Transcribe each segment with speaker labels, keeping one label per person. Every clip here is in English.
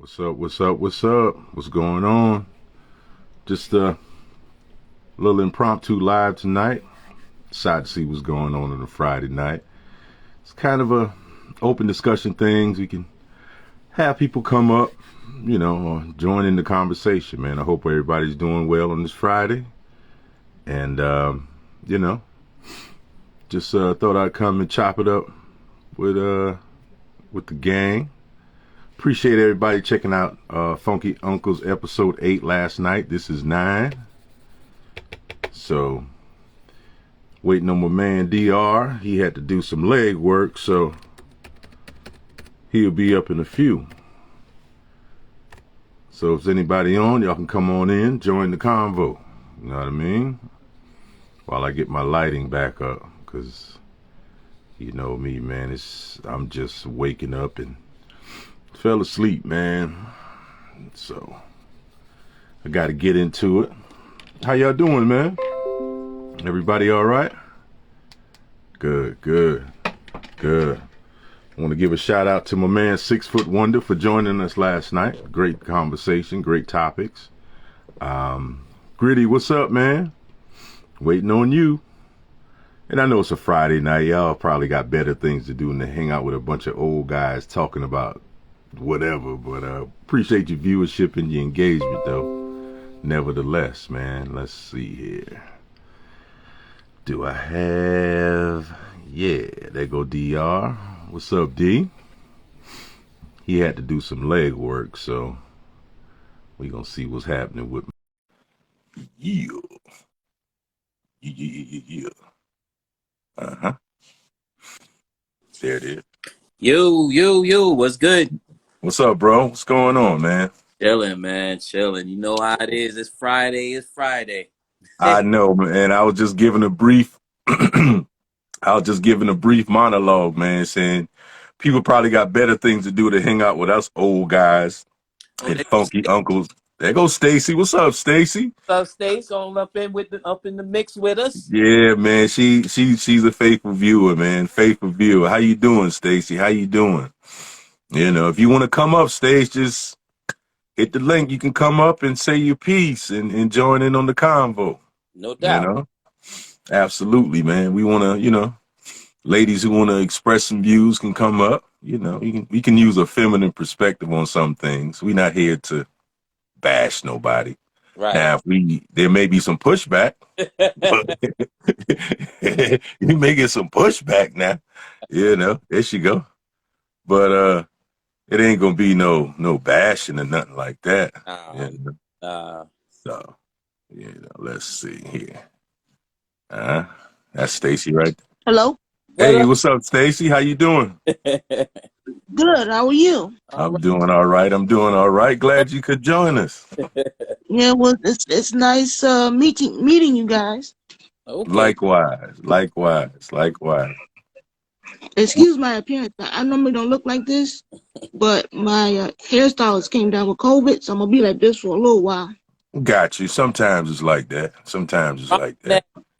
Speaker 1: What's up? What's up? What's up? What's going on? Just a little impromptu live tonight. Decided to see what's going on a Friday night. It's kind of a open discussion things. We can have people come up, or join in the conversation, man. I hope everybody's doing well on this Friday. And, you know, just thought I'd come and chop it up with the gang. Appreciate everybody checking out Funky Uncle's episode 8 last night. This is 9. So, waiting on my man DR. He had to do some leg work, so he'll be up in a few. So if there's anybody on, y'all can come on in, join the convo. You know what I mean? While I get my lighting back up, because you know me, man. I'm just waking up and fell asleep, man. So I got to get into it. How y'all doing, man? Everybody all right? Good, good, good. I want to give a shout out to my man 6 Foot Wonder for joining us last night. Great conversation, great topics. Gritty, what's up, man? Waiting on you. And I know it's a Friday night. Y'all probably got better things to do than to hang out with a bunch of old guys talking about whatever. But appreciate your viewership and your engagement, though. Nevertheless, man, let's see here. Do I have... Yeah, there go DR. What's up, D? He had to do some leg work, so we gonna see what's happening with me. Yeah. Yeah. Uh-huh. There it is.
Speaker 2: Yo, what's good?
Speaker 1: What's up, bro? What's going on, man?
Speaker 2: Chilling, man, chilling. You know how it is. It's Friday.
Speaker 1: I know, man. I was just giving a brief monologue, man, saying people probably got better things to do to hang out with us old guys and funky uncles. There goes Stacy. What's up, Stacy?
Speaker 2: What's up, Stace? Up in the mix with us.
Speaker 1: Yeah, man. She's a faithful viewer, man. Faithful viewer. How you doing, Stacy? How you doing? If you want to come up, Stace, just hit the link. You can come up and say your piece and join in on the convo.
Speaker 2: No doubt.
Speaker 1: Absolutely, man. We want to, ladies who want to express some views can come up. We can use a feminine perspective on some things. We're not here to bash nobody.
Speaker 2: Right.
Speaker 1: Now, there may be some pushback. But you may get some pushback now. There she go. But it ain't gonna be no bashing or nothing like that. So, let's see here. That's Stacy, right?
Speaker 3: Hello.
Speaker 1: Hey, what's up, Stacy? How you doing?
Speaker 3: Good. How are you?
Speaker 1: I'm doing all right. Glad you could join us.
Speaker 3: Yeah, well, it's nice meeting you guys.
Speaker 2: Okay.
Speaker 1: Likewise.
Speaker 3: Excuse my appearance. I normally don't look like this, but my hairstylist came down with COVID, so I'm gonna be like this for a little while.
Speaker 1: Got you. Sometimes it's like that.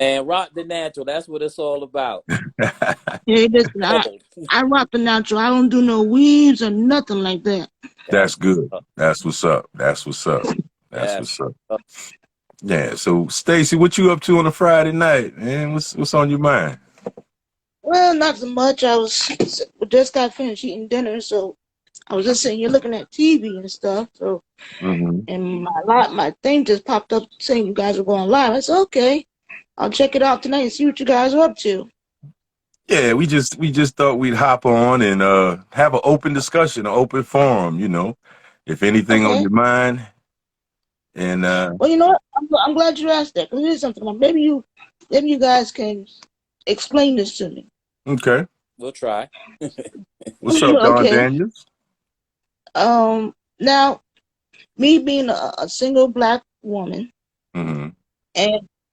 Speaker 2: And rock the natural. That's what it's all about.
Speaker 3: Yeah, listen, I rock the natural. I don't do no weaves or nothing like that.
Speaker 1: That's good. That's what's up. Yeah. So, Stacy, what you up to on a Friday night, man? What's on your mind?
Speaker 3: Well, not so much. We just got finished eating dinner, so I was just sitting here looking at TV and stuff. So, and my thing just popped up saying you guys are going live. I said, okay, I'll check it out tonight and see what you guys are up to.
Speaker 1: Yeah, we just thought we'd hop on and have an open discussion, an open forum. If anything on your mind. And
Speaker 3: well, you know what? I'm glad you asked that, because it is something. Maybe you guys can explain this to me.
Speaker 1: Okay.
Speaker 2: We'll try.
Speaker 1: What's up, Don Daniels?
Speaker 3: Now, me being a single black woman, and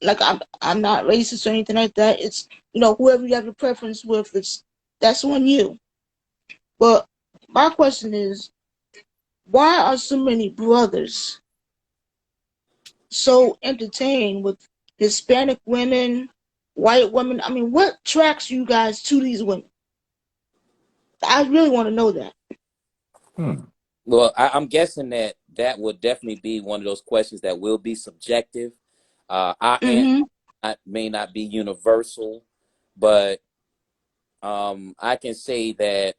Speaker 3: like I'm not racist or anything like that. It's whoever you have a preference with, that's on you. But my question is, why are so many brothers so entertained with Hispanic women, white women? I mean, what attracts you guys to these women? I really want to know that.
Speaker 2: Well, I'm guessing that would definitely be one of those questions that will be subjective. Our answer may not be universal, but I can say that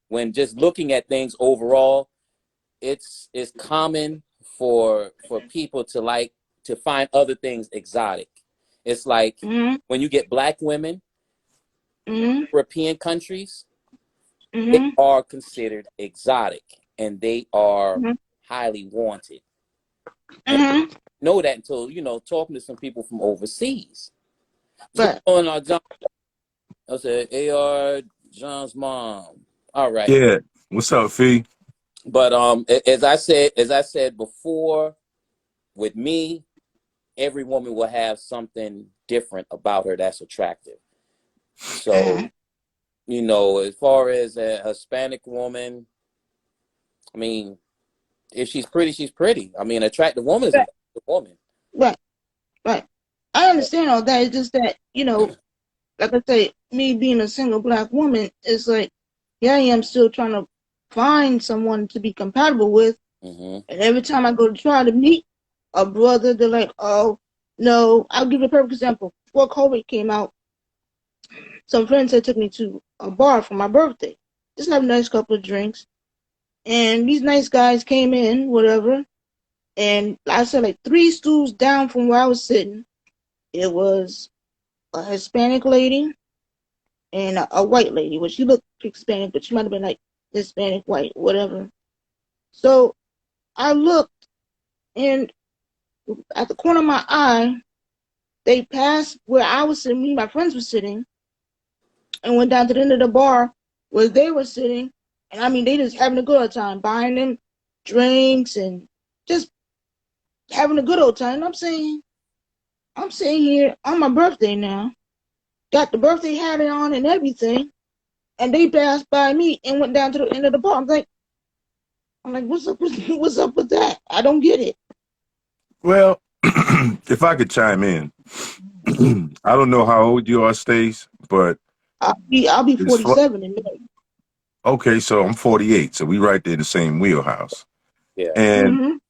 Speaker 2: when just looking at things overall, it's common for people to like to find other things exotic. It's like when you get black women, European countries, they are considered exotic and they are highly wanted. And you know that until, you know, talking to some people from overseas. What's going on, John? I said, AR, John's mom. All right.
Speaker 1: Yeah. What's up, Fee?
Speaker 2: But as I said before, with me, every woman will have something different about her that's attractive. So, you know, as far as a Hispanic woman, I mean, if she's pretty, she's pretty. I mean, attractive woman is an attractive woman.
Speaker 3: Right. I understand all that. It's just that, you know, like I say, me being a single black woman, it's like, yeah, I am still trying to find someone to be compatible with. And every time I go to try to meet a brother, they're like, oh, no. I'll give you a perfect example. Before COVID came out, some friends had took me to a bar for my birthday. Just have a nice couple of drinks. And these nice guys came in, whatever. And I said, like 3 stools down from where I was sitting, it was a Hispanic lady and a white lady. Well, she looked Hispanic, but she might have been like Hispanic, white, whatever. So I looked, and at the corner of my eye, they passed where I was sitting, me and my friends were sitting, and went down to the end of the bar where they were sitting. And I mean, they just having a good old time, buying them drinks and just having a good old time. And I'm sitting here on my birthday now, got the birthday hat on and everything, and they passed by me and went down to the end of the bar. I'm like, what's up with that? I don't get it.
Speaker 1: Well, if I could chime in, I don't know how old you are, Stace, but
Speaker 3: I'll be 47 in May.
Speaker 1: Okay, so I'm 48, so we right there in the same wheelhouse.
Speaker 2: Yeah.
Speaker 1: And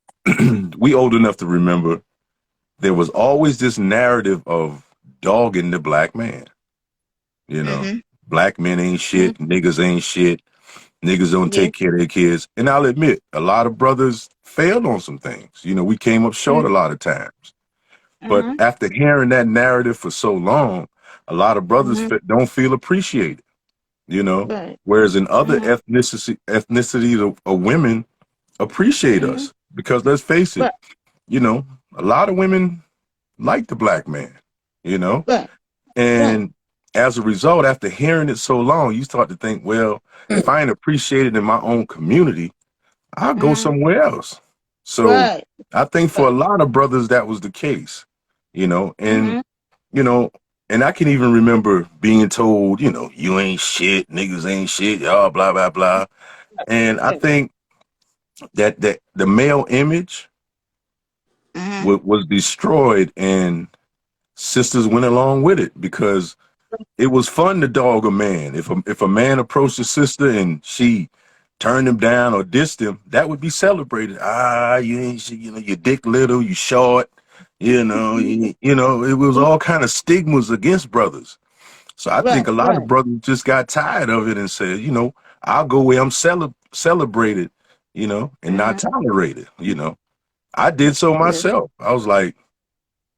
Speaker 1: we old enough to remember there was always this narrative of dogging the black man. You know, black men ain't shit, niggas ain't shit, niggas don't take care of their kids. And I'll admit, a lot of brothers failed on some things. You know, we came up short a lot of times. But after hearing that narrative for so long, a lot of brothers don't feel appreciated. You know, whereas in other ethnicities of women appreciate us, because let's face it, you know, a lot of women like the black man, you know, and as a result, after hearing it so long, you start to think, well, if I ain't appreciated in my own community, I'll go somewhere else. So I think for a lot of brothers, that was the case, you know, and, you know, and I can even remember being told, you know, you ain't shit, niggas ain't shit, y'all, blah, blah, blah. And I think that the male image was destroyed, and sisters went along with it because it was fun to dog a man. If a man approached a sister and she turned him down or dissed him, that would be celebrated. You ain't shit, you know, your dick little, you short. You know, you know, it was all kind of stigmas against brothers. So I think a lot of brothers just got tired of it and said, you know, I'll go where I'm celebrated, you know, and not tolerated. You know, I did so myself. I was like,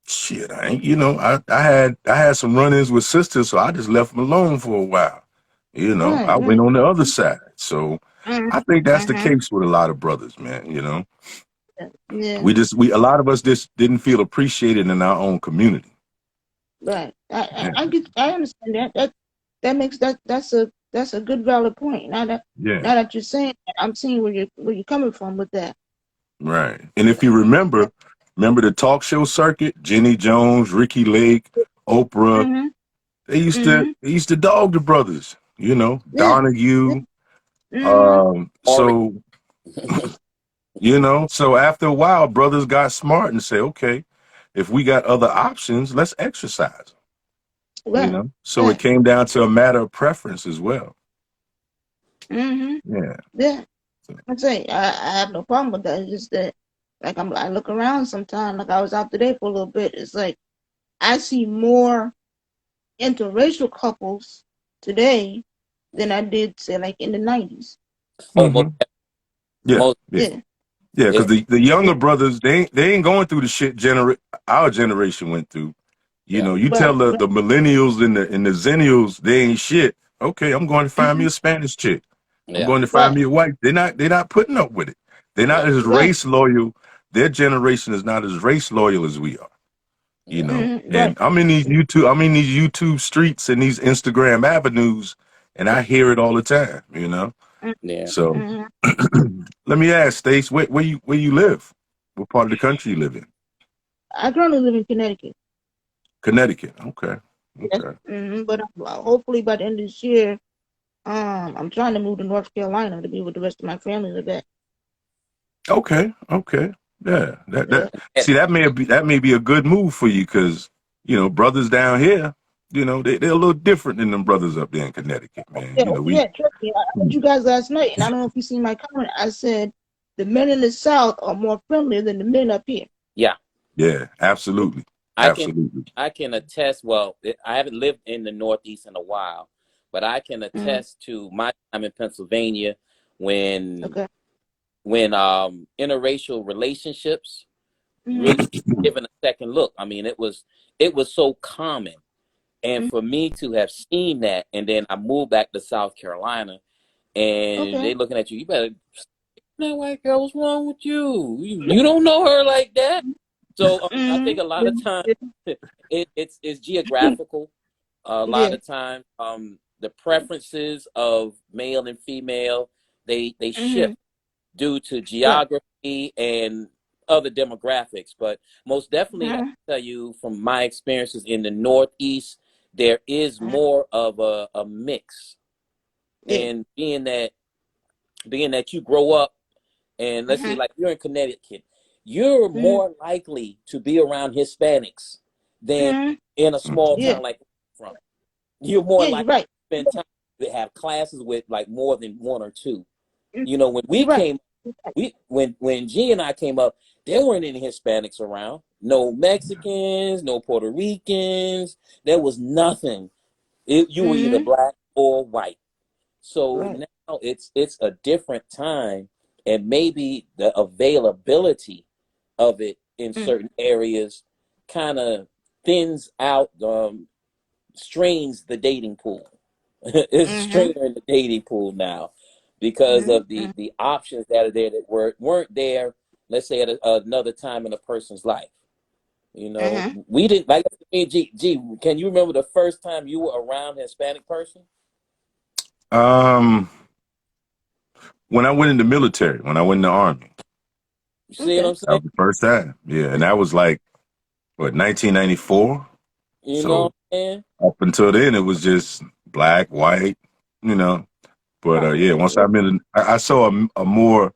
Speaker 1: shit, I ain't, you know, I had some run-ins with sisters, so I just left them alone for a while. You know, I went on the other side. So I think that's the case with a lot of brothers, man. You know. A lot of us just didn't feel appreciated in our own community.
Speaker 3: Right. I understand that. That's a good valid point. Now that you're saying that, I'm seeing where you're coming from with that.
Speaker 1: Right. And if you remember the talk show circuit, Jenny Jones, Ricky Lake, Oprah, they used to dog the brothers, you know, Donahue. So you know, so after a while, brothers got smart and said, okay, if we got other options, let's exercise. You know, so it came down to a matter of preference as well.
Speaker 3: Yeah. I say I have no problem with that. It's just that, like, I look around sometimes. Like I was out today for a little bit. It's like I see more interracial couples today than I did, say, like in the 90s.
Speaker 2: Oh,
Speaker 1: Yeah,
Speaker 2: most,
Speaker 1: yeah,
Speaker 3: Yeah.
Speaker 1: yeah.
Speaker 2: yeah,
Speaker 1: Because the younger brothers, they ain't going through the shit our generation went through. You
Speaker 2: yeah,
Speaker 1: know, you tell
Speaker 3: Right.
Speaker 1: the millennials and the zennials they ain't shit. Okay, I'm going to find me
Speaker 3: Mm-hmm.
Speaker 1: a Spanish chick. I'm
Speaker 2: yeah,
Speaker 1: going to find
Speaker 3: Right.
Speaker 1: me a white. They're not putting up with it. They're
Speaker 2: yeah,
Speaker 1: not as
Speaker 3: Right.
Speaker 1: race loyal. Their generation is not as race loyal as we are. You
Speaker 2: yeah,
Speaker 1: know,
Speaker 3: Mm-hmm. Right.
Speaker 1: and I'm in these YouTube streets and these Instagram avenues, and I hear it all the time. You know,
Speaker 2: yeah.
Speaker 1: so
Speaker 3: Mm-hmm.
Speaker 1: let me ask, Stace, where you live? What part of the country you live in?
Speaker 3: I currently live in Connecticut.
Speaker 1: Connecticut. Okay,
Speaker 3: Yes.
Speaker 1: okay.
Speaker 3: But hopefully by the end of this year, I'm trying to move to North Carolina to be with the rest of my family live at.
Speaker 1: Okay, okay. Yeah, that
Speaker 3: Yeah.
Speaker 1: that see that may be a good move for you because brothers down here, they're a little different than them brothers up there in Connecticut, man.
Speaker 3: Yeah,
Speaker 1: You know we.
Speaker 3: yeah, trust me. I heard you guys last night, and I don't know if you seen my comment. I said the men in the South are more friendly than the men up here.
Speaker 2: Yeah.
Speaker 1: Yeah, absolutely,
Speaker 2: I can
Speaker 1: absolutely.
Speaker 2: I can attest. Well, I haven't lived in the Northeast in a while, but I can
Speaker 3: Mm-hmm.
Speaker 2: attest to my time in Pennsylvania when
Speaker 3: Okay.
Speaker 2: interracial relationships
Speaker 3: Mm-hmm.
Speaker 2: really given a second look. I mean, it was so common, and
Speaker 3: Mm-hmm.
Speaker 2: for me to have seen that, and then I moved back to South Carolina, and
Speaker 3: Okay.
Speaker 2: they looking at you. You better that white girl. What's wrong with you? You don't know her like that. So I
Speaker 3: Mm-hmm.
Speaker 2: think a lot of times
Speaker 3: Yeah.
Speaker 2: it's geographical. A lot
Speaker 3: Yeah.
Speaker 2: of times, the preferences of male and female they
Speaker 3: Mm-hmm.
Speaker 2: shift due to
Speaker 3: Right.
Speaker 2: geography and other demographics. But most definitely, I
Speaker 3: Mm-hmm.
Speaker 2: can tell you from my experiences in the Northeast, there is more of a mix.
Speaker 3: Yeah.
Speaker 2: And being that you grow up and let's say
Speaker 3: Mm-hmm.
Speaker 2: like you're in Connecticut, you're
Speaker 3: Mm-hmm.
Speaker 2: more likely to be around Hispanics than
Speaker 3: Mm-hmm.
Speaker 2: in a small
Speaker 3: Yeah.
Speaker 2: town like from. You're more
Speaker 3: Yeah. You're
Speaker 2: likely
Speaker 3: right.
Speaker 2: to spend time to have classes with like more than one or two.
Speaker 3: Mm.
Speaker 2: You know, when we
Speaker 3: You're right.
Speaker 2: came, when G and I came up, there weren't any Hispanics around. No Mexicans, no Puerto Ricans. There was nothing. You were either
Speaker 3: Mm-hmm.
Speaker 2: black or white. So
Speaker 3: Right.
Speaker 2: now it's a different time, and maybe the availability of it in
Speaker 3: Mm.
Speaker 2: certain areas kind of thins out, strains the dating pool. It's
Speaker 3: Mm-hmm.
Speaker 2: straining the dating pool now because of
Speaker 3: Mm-hmm.
Speaker 2: the options that are there that weren't there. Let's say at another time in a person's life. You know,
Speaker 3: Mm-hmm.
Speaker 2: we didn't like. G. Can you remember the first time you were around a Hispanic person?
Speaker 1: Um, when I went in the military, when I went in the army,
Speaker 2: You see what
Speaker 3: Okay.
Speaker 2: I'm
Speaker 1: that
Speaker 2: saying?
Speaker 1: was the first time. Yeah, and that was like what 1994.
Speaker 2: You know what
Speaker 1: So
Speaker 2: I'm saying?
Speaker 1: up until then, it was just black, white, you know. But
Speaker 3: Right.
Speaker 1: yeah, once I saw a more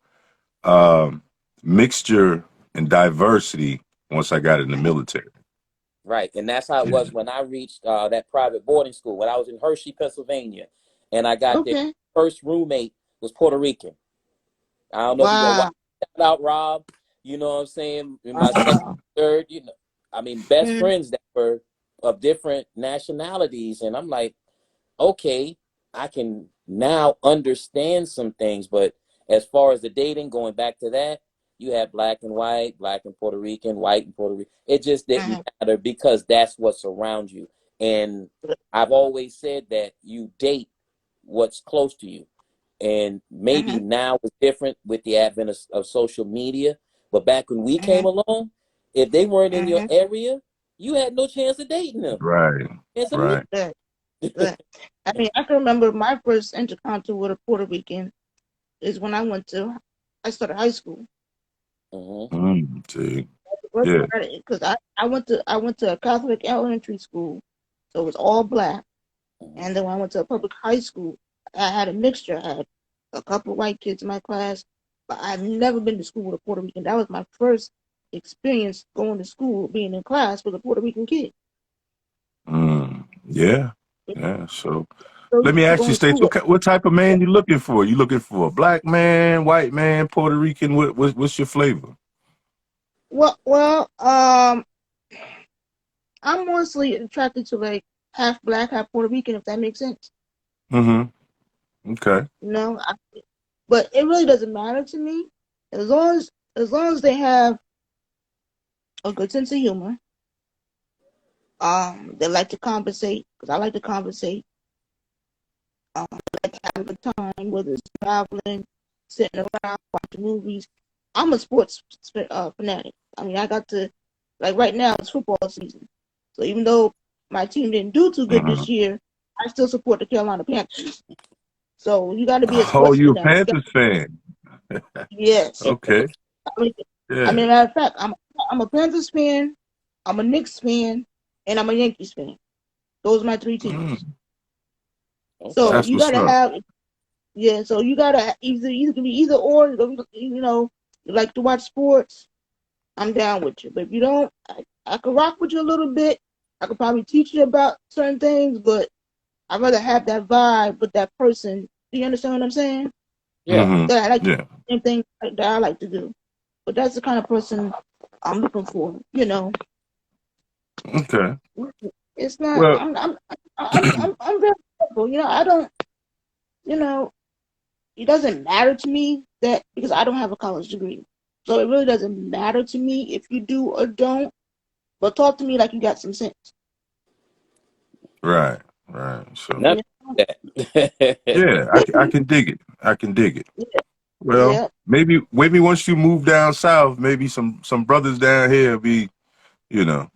Speaker 1: um, mixture and diversity once I got in the military.
Speaker 2: Right, and that's how it
Speaker 1: Yeah.
Speaker 2: was when I reached that private boarding school when I was in Hershey, Pennsylvania, and I got there.
Speaker 3: Okay.
Speaker 2: First roommate was Puerto Rican. I don't know if you gonna watch
Speaker 3: Wow.
Speaker 2: shout out Rob. You know what I'm saying? In my second,
Speaker 3: Wow.
Speaker 2: third, I mean, best
Speaker 3: Mm-hmm.
Speaker 2: friends that were of different nationalities, and I'm like, okay, I can now understand some things. But as far as the dating, going back to that, you had black and white, black and Puerto Rican, white and Puerto Rican. It just didn't
Speaker 3: Mm-hmm.
Speaker 2: matter because that's what's around you. And I've always said that you date what's close to you. And maybe
Speaker 3: Mm-hmm.
Speaker 2: now it's different with the advent of social media. But back when we
Speaker 3: Mm-hmm.
Speaker 2: came along, if they weren't in your
Speaker 3: Mm-hmm.
Speaker 2: area, you had no chance of dating them.
Speaker 1: Right,
Speaker 2: Chance of
Speaker 1: right.
Speaker 3: Good. Good. I mean, I can remember my first encounter with a Puerto Rican is when I started high school.
Speaker 2: Mhm.
Speaker 1: See,
Speaker 3: The first
Speaker 1: yeah.
Speaker 3: time, because I went to a Catholic elementary school, so it was all black.
Speaker 2: Mhm.
Speaker 3: And then when I went to a public high school, I had a mixture. I had a couple of white kids in my class, but I've never been to school with a Puerto Rican. That was my first experience going to school, being in class with a Puerto Rican kid.
Speaker 1: Yeah, yeah. So
Speaker 3: So
Speaker 1: Let me
Speaker 3: you
Speaker 1: ask
Speaker 3: going
Speaker 1: you,
Speaker 3: to
Speaker 1: States,
Speaker 3: school.
Speaker 1: what type of man you looking for? You looking for a black man, white man, Puerto Rican? What's your flavor?
Speaker 3: Well, I'm mostly attracted to like half black, half Puerto Rican, if that makes sense.
Speaker 1: Mm-hmm. Okay.
Speaker 3: You know, but it really doesn't matter to me as long as they have a good sense of humor. They like to compensate because I like to compensate. They like to have a good time, whether it's traveling, sitting around, watching movies. I'm a sports fanatic. I mean, I got to like right now it's football season, so even though my team didn't do too good
Speaker 1: Mm-hmm.
Speaker 3: this year, I still support the Carolina Panthers. So you got to be a
Speaker 1: Oh,
Speaker 3: sports
Speaker 1: you a
Speaker 3: fanatic.
Speaker 1: Panthers fan?
Speaker 3: Yes.
Speaker 1: Okay.
Speaker 3: I mean,
Speaker 1: Yeah.
Speaker 3: matter of fact, I'm a Panthers fan, I'm a Knicks fan, and I'm a Yankees fan. Those are my three teams.
Speaker 1: Mm,
Speaker 3: So
Speaker 2: Okay.
Speaker 1: that's
Speaker 3: you
Speaker 1: what's
Speaker 3: gotta
Speaker 1: up.
Speaker 3: have, yeah. So you gotta either can be either or. You know, you like to watch sports, I'm down with you. But if you don't, I could rock with you a little bit. I could probably teach you about certain things, but I'd rather have that vibe with that person. Do you understand what I'm saying?
Speaker 2: Yeah.
Speaker 1: Mm-hmm.
Speaker 3: That I like to
Speaker 1: Yeah.
Speaker 3: do the same thing that I like to do. But that's the kind of person I'm looking for. You know.
Speaker 1: Okay.
Speaker 3: It's not.
Speaker 1: Well,
Speaker 3: I'm very careful. You know, I don't. You know, it doesn't matter to me that because I don't have a college degree, so it really doesn't matter to me if you do or don't. But talk to me like you got some sense.
Speaker 1: right. Right. So
Speaker 2: None
Speaker 3: You
Speaker 2: of that.
Speaker 1: yeah, I can dig it. I can dig it.
Speaker 3: know?
Speaker 1: Well,
Speaker 3: Yeah.
Speaker 1: maybe once you move down south, maybe some brothers down here be, you know.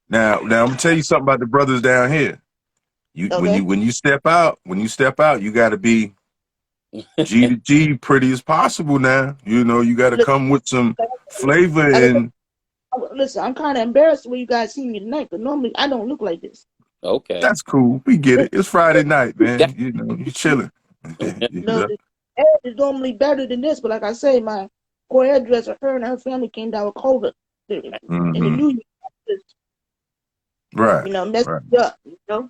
Speaker 1: Now I'm gonna tell you something about the brothers down here. You
Speaker 3: Okay.
Speaker 1: when you step out, you got to be G to G pretty as possible. Now you got to
Speaker 3: Look,
Speaker 1: come with some flavor
Speaker 3: like I said,
Speaker 1: and
Speaker 3: listen, I'm kind of embarrassed when you guys see me tonight, but normally I don't look like this.
Speaker 2: Okay.
Speaker 1: that's cool. We get it. It's Friday night,
Speaker 2: Yeah.
Speaker 1: man. You chilling. You
Speaker 3: No,
Speaker 1: know?
Speaker 3: the hair is normally better than this, but like I say, my core hairdresser, her and her family came down with COVID in the
Speaker 1: Hmm.
Speaker 3: New Year.
Speaker 1: Right.
Speaker 3: You know, messed
Speaker 1: Right.
Speaker 3: me up. You know.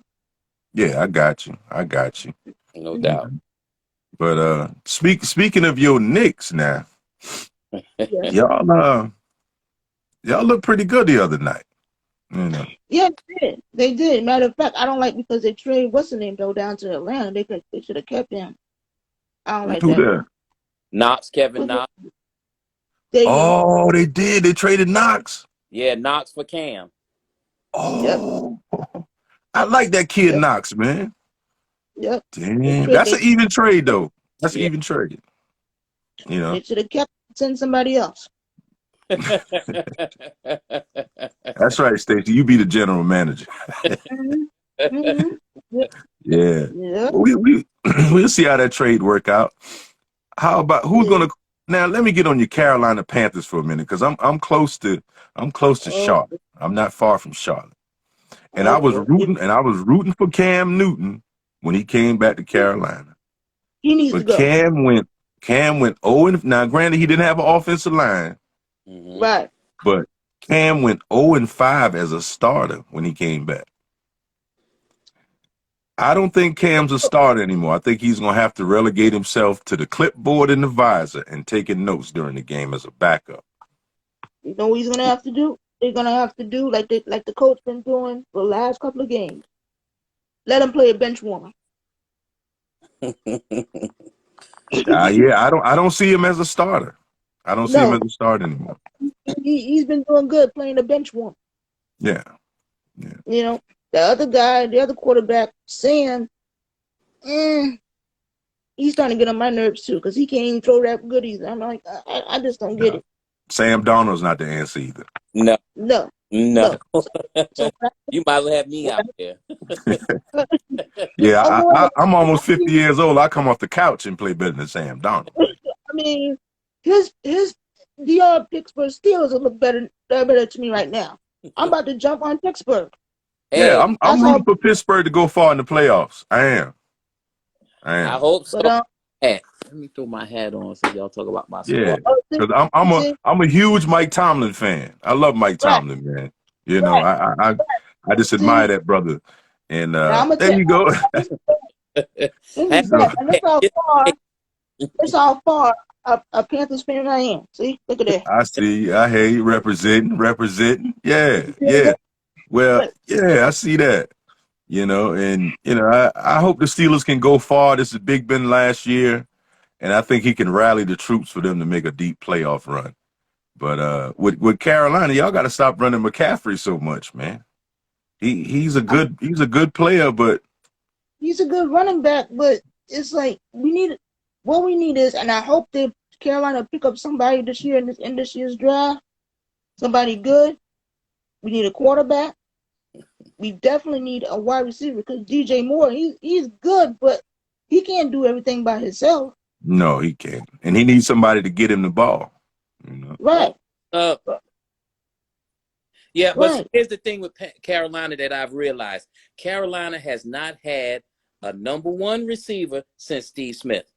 Speaker 1: Yeah, I got you. I got you.
Speaker 2: No
Speaker 1: Yeah.
Speaker 2: doubt.
Speaker 1: But speaking of your Knicks now,
Speaker 3: Yeah.
Speaker 1: y'all look pretty good the other night. You know.
Speaker 3: Yeah, they did. They did. Matter of fact, I don't like because they trade what's the name though down to Atlanta. They should have kept him. I don't like
Speaker 1: Who
Speaker 3: that
Speaker 1: there?
Speaker 3: move.
Speaker 2: Knox, Kevin Knox.
Speaker 3: There you go.
Speaker 1: Oh, they did. They traded Knox.
Speaker 2: Yeah, Knox for Cam.
Speaker 3: Yep.
Speaker 1: Oh, I like that kid
Speaker 3: Yep.
Speaker 1: Knox, man.
Speaker 3: Yep.
Speaker 1: Damn, that's an even trade though. That's an
Speaker 2: Yeah.
Speaker 1: even trade. You know.
Speaker 3: They should have kept send somebody else.
Speaker 1: That's right, Stacey. You be the general manager.
Speaker 3: Mm-hmm. Mm-hmm. Yep.
Speaker 1: Yeah.
Speaker 3: Yep.
Speaker 1: Well, we we'll see how that trade work out. How about who's
Speaker 3: Yeah.
Speaker 1: gonna now? Let me get on your Carolina Panthers for a minute because I'm close to
Speaker 3: Oh,
Speaker 1: Charlotte. I'm not far from Charlotte, and
Speaker 3: oh boy.
Speaker 1: I was rooting for Cam Newton when he came back to Carolina.
Speaker 3: He needs to
Speaker 1: But
Speaker 3: go.
Speaker 1: Cam went 0 and now. Granted, he didn't have an offensive line,
Speaker 2: Mhm.
Speaker 3: Right.
Speaker 1: but Cam went 0 and 5 as a starter when he came back. I don't think Cam's a starter anymore. I think he's gonna have to relegate himself to the clipboard and the visor and taking notes during the game as a backup.
Speaker 3: You know what he's gonna have to do? They're gonna have to do like the coach been doing for the last couple of games. Let him play a bench warmer.
Speaker 1: Yeah, I don't see him as a starter. I don't see him
Speaker 3: No,
Speaker 1: as a starter anymore.
Speaker 3: he's been doing good playing a bench warmer.
Speaker 1: Yeah.
Speaker 3: You know, the other guy, the other quarterback, Sam, he's starting to get on my nerves too because he can't even throw that good either. I'm like, I just don't get
Speaker 1: No.
Speaker 3: it.
Speaker 1: Sam Darnold's not the answer either.
Speaker 2: No,
Speaker 3: No,
Speaker 2: no.
Speaker 3: So
Speaker 2: You might have had me out there.
Speaker 1: Yeah,
Speaker 3: I'm going.
Speaker 1: I'm almost 50 years old. I come off the couch and play better than Sam Darnold.
Speaker 3: I mean, his DR Pittsburgh Steelers will look better. They're better to me right now. I'm about to jump on Pittsburgh.
Speaker 1: Yeah,
Speaker 2: Hey,
Speaker 1: I'm
Speaker 3: That's how.
Speaker 1: rooting for Pittsburgh to go far in the playoffs. I am.
Speaker 2: I hope so.
Speaker 3: But
Speaker 2: Hey, let me throw my hat on so y'all talk about my
Speaker 1: Yeah,
Speaker 2: squad.
Speaker 1: because
Speaker 3: see,
Speaker 1: I'm a huge Mike Tomlin fan. I love Mike
Speaker 3: right,
Speaker 1: Tomlin, man. You know,
Speaker 3: right.
Speaker 1: I just
Speaker 3: See,
Speaker 1: admire that brother. And
Speaker 3: now I'm gonna
Speaker 1: there
Speaker 3: tell.
Speaker 1: you go.
Speaker 3: This is
Speaker 1: So,
Speaker 3: that, and that's how far a Panthers fan I am. See, look at that.
Speaker 1: I see. I hear you representing. Yeah, yeah. Well, yeah, I see that. And I hope the Steelers can go far. This is Big Ben last year, and I think he can rally the troops for them to make a deep playoff run. But with Carolina, y'all got to stop running McCaffrey so much, man. He's a good player, but
Speaker 3: He's a good running back, but it's like what we need is, and I hope that Carolina pick up somebody this year in this year's draft, somebody good. We need a quarterback. We definitely need a wide receiver because DJ Moore, he's good, but he can't do everything by himself.
Speaker 1: no, he can't, and he needs somebody to get him the ball.
Speaker 3: Right.
Speaker 2: Yeah, but here's the thing with Carolina that I've realized. Carolina has not had a number one receiver since Steve Smith.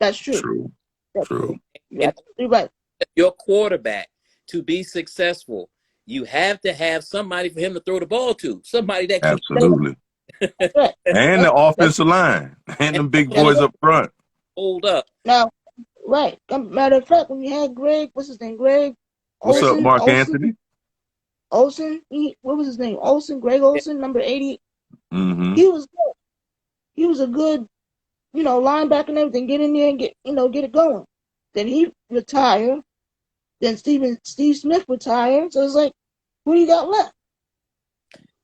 Speaker 3: That's true.
Speaker 1: True.
Speaker 3: Yeah, you're right.
Speaker 2: Your quarterback, to be successful, you have to have somebody for him to throw the ball to. Somebody that can
Speaker 1: absolutely. And the offensive line and the big boys up front.
Speaker 2: Hold up.
Speaker 3: Now, right. Matter of fact, when you had Greg, what's his name? Greg
Speaker 1: What's
Speaker 3: Olsen,
Speaker 1: up, Mark Anthony?
Speaker 3: Olsen, what was his name? Greg Olsen, number 80.
Speaker 1: Mm-hmm.
Speaker 3: He was good. He was a good, linebacker and everything. Get in there and get it going. Then he retired. Then Steve Smith retired. So it's like, who do you got left?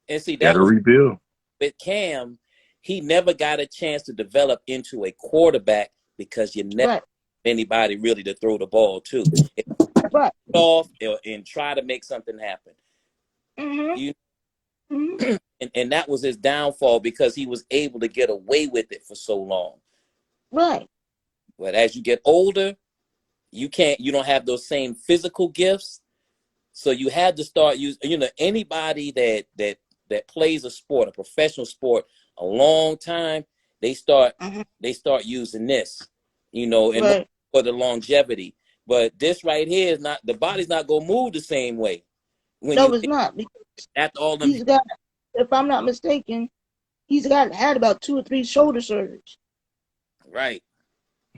Speaker 2: And see,
Speaker 1: got to rebuild.
Speaker 2: With Cam, he never got a chance to develop into a quarterback because you never had anybody really to throw the ball to.
Speaker 3: Right.
Speaker 2: Off and try to make something happen.
Speaker 3: Mm-hmm.
Speaker 2: And that was his downfall because he was able to get away with it for so long.
Speaker 3: Right.
Speaker 2: But as you get older, you don't have those same physical gifts. So you had to start using, anybody that plays a sport, a professional sport, a long time, they start using this, and for the longevity. But this right here is not, the body's not gonna move the same way.
Speaker 3: It's not.
Speaker 2: After all them,
Speaker 3: if I'm not mistaken, he's had about 2 or 3 shoulder surgeries.
Speaker 2: Right.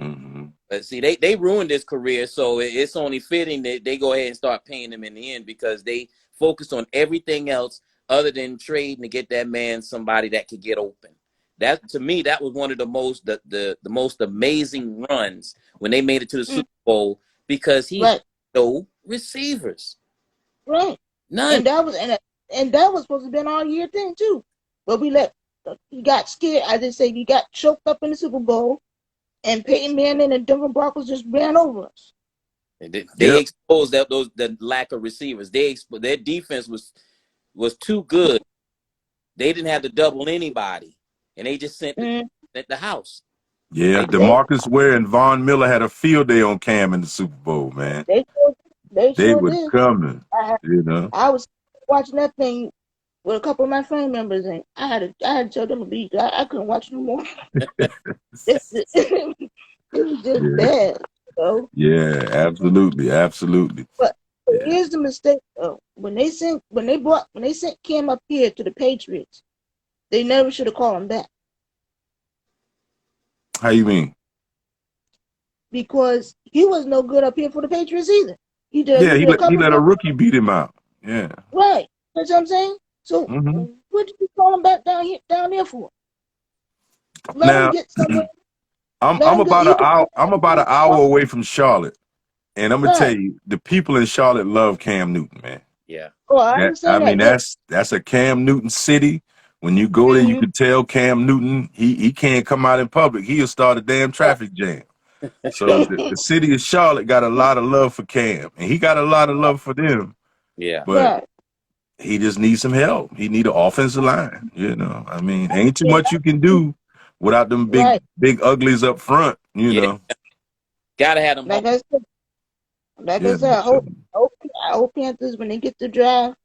Speaker 1: Mm-hmm.
Speaker 2: But see, they ruined his career, so it's only fitting that they go ahead and start paying him in the end because they focused on everything else other than trading to get that man somebody that could get open. That, to me, that was one of the most amazing runs when they made it to the Super Bowl because he had no receivers.
Speaker 3: Right.
Speaker 2: None.
Speaker 3: And that was supposed to have been our year thing too. But he got scared. I just say he got choked up in the Super Bowl, and Peyton Manning and Denver Broncos just ran over us.
Speaker 2: They exposed the lack of receivers. Their defense was too good. They didn't have to double anybody, and they just sent at the house.
Speaker 1: Yeah, DeMarcus Ware and Von Miller had a field day on Cam in the Super Bowl, man.
Speaker 3: They
Speaker 1: were coming.
Speaker 3: I was watching that thing with a couple of my family members, and I had to tell them to leave. I couldn't watch no more. It was just bad.
Speaker 1: Yeah, absolutely.
Speaker 3: But here's the mistake, though. When they sent Cam up here to the Patriots, they never should have called him back.
Speaker 1: How you mean?
Speaker 3: Because he was no good up here for the Patriots either. He
Speaker 1: let a rookie beat him out. Yeah.
Speaker 3: Right. That's what I'm saying. So what did you call him back down there for? Let him get somewhere.
Speaker 1: I'm about an hour away from Charlotte, and I'm gonna tell you, the people in Charlotte love Cam Newton, man.
Speaker 2: Yeah.
Speaker 1: That's a Cam Newton city. When you go there, you can tell Cam Newton he can't come out in public. He'll start a damn traffic jam. So the city of Charlotte got a lot of love for Cam, and he got a lot of love for them.
Speaker 2: Yeah.
Speaker 1: But he just needs some help. He need an offensive line. Ain't too much you can do without them big uglies up front.
Speaker 2: Gotta have them.
Speaker 3: Like I said, I hope Panthers, when they get the draft,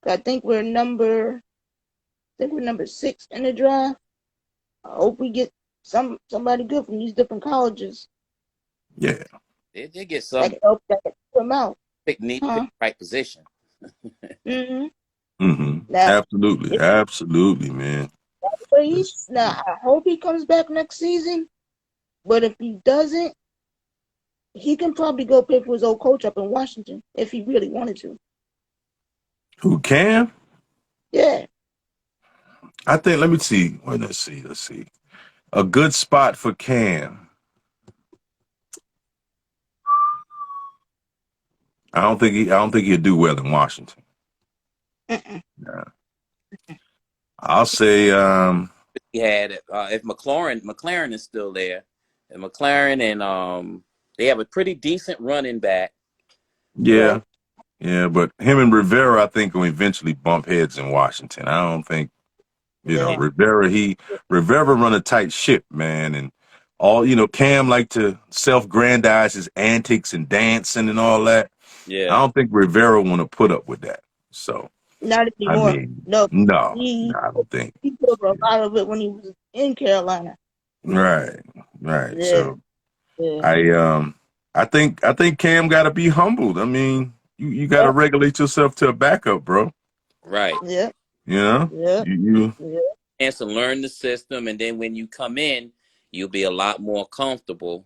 Speaker 3: I think we're number 6 in the draft. I hope we get somebody good from these different colleges.
Speaker 1: Yeah.
Speaker 2: They get some.
Speaker 3: That help them out.
Speaker 2: Pick the right position.
Speaker 1: Absolutely, man.
Speaker 3: But now I hope he comes back next season. But if he doesn't, he can probably go play for his old coach up in Washington if he really wanted to.
Speaker 1: Who can?
Speaker 3: Yeah.
Speaker 1: I think. Let me see. Well, let's see. A good spot for Cam. I don't think he'll do well in Washington. Yeah. I'll say
Speaker 2: He had if McLaren is still there, and McLaren and they have a pretty decent running back.
Speaker 1: yeah.
Speaker 3: Right.
Speaker 1: Yeah, but him and Rivera, I think, will eventually bump heads in Washington. I don't think, Rivera run a tight ship, man, and all Cam like to self-grandize his antics and dancing and all that.
Speaker 2: Yeah.
Speaker 1: I don't think Rivera want to put up with that. So,
Speaker 3: Not
Speaker 1: I
Speaker 3: anymore.
Speaker 1: mean,
Speaker 3: No.
Speaker 1: no,
Speaker 3: He
Speaker 1: I don't think.
Speaker 3: put up a lot of it when he was in Carolina.
Speaker 1: Right.
Speaker 3: Yeah.
Speaker 1: So,
Speaker 3: Yeah.
Speaker 1: I think Cam got to be humbled. I mean, you got to regulate yourself to a backup, bro.
Speaker 2: Right.
Speaker 3: Yeah.
Speaker 1: You know,
Speaker 3: Yeah.
Speaker 1: you
Speaker 2: Chance to learn the system, and then when you come in, you'll be a lot more comfortable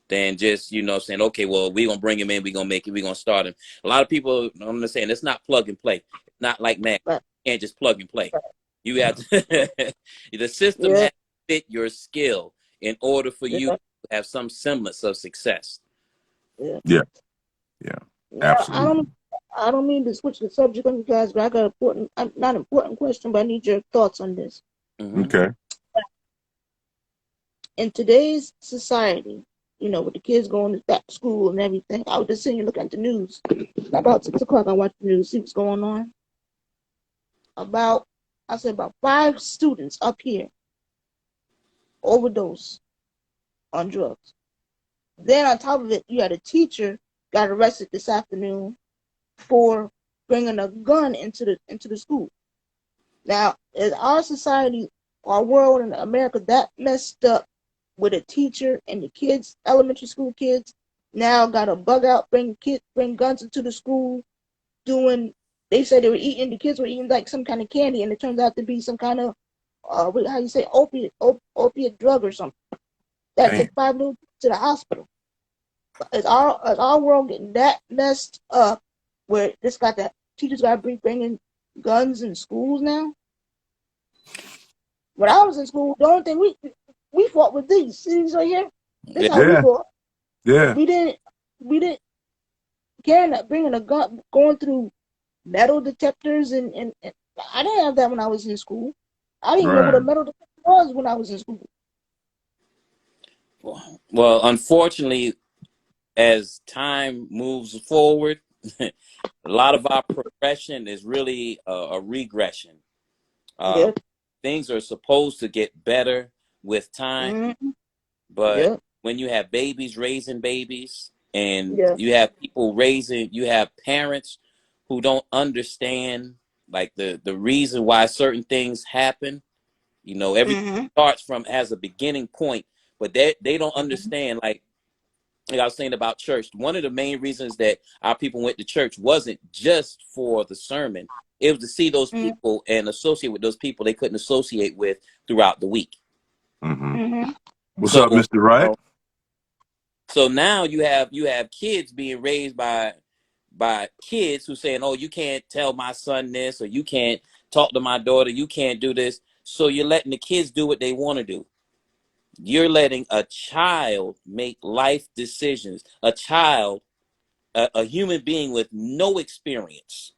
Speaker 2: than just saying, okay, well, we're gonna bring him in, we're gonna start him. A lot of people, I'm just saying, it's not plug and play. It's not like Mac.
Speaker 3: Right.
Speaker 2: You can't just plug and play. You have to the system has to fit your skill in order for you to have some semblance of success.
Speaker 1: Yeah. Absolutely.
Speaker 3: I don't mean to switch the subject on you guys, but I got not important question, but I need your thoughts on this.
Speaker 2: Mm-hmm.
Speaker 1: Okay.
Speaker 3: In today's society, with the kids going back to school and everything, I was just sitting here looking at the news. About 6 o'clock, I watched the news, see what's going on. About 5 students up here overdose on drugs. Then on top of it, you had a teacher got arrested this afternoon for bringing a gun into the school. Now, is our society, our world in America that messed up with a teacher and the kids, elementary school kids, now got a bug out, bring guns into the school, they said the kids were eating like some kind of candy, and it turns out to be some kind of, opiate drug or something. That took 5 little to the hospital. Is our world getting that messed up where teachers got to be bringing guns in schools now? When I was in school, the only thing we fought with these right here. This is how we fought.
Speaker 1: Yeah.
Speaker 3: We didn't carrying bringing a gun, going through metal detectors and I didn't have that when I was in school. I didn't know what a metal detector was when I was in school.
Speaker 2: Well, unfortunately, as time moves forward, a lot of our progression is really a regression. Things are supposed to get better with time, but when you have babies raising babies, and you have you have parents who don't understand like the reason why certain things happen. Everything starts from as a beginning point, but they don't understand like I was saying about church. One of the main reasons that our people went to church wasn't just for the sermon. It was to see those people and associate with those people they couldn't associate with throughout the week.
Speaker 1: What's up, Mr. Wright?
Speaker 2: So now you have kids being raised by kids who saying, "Oh, you can't tell my son this, or you can't talk to my daughter, you can't do this." So you're letting the kids do what they want to do. You're letting a child make life decisions. A child, a human being with no experience.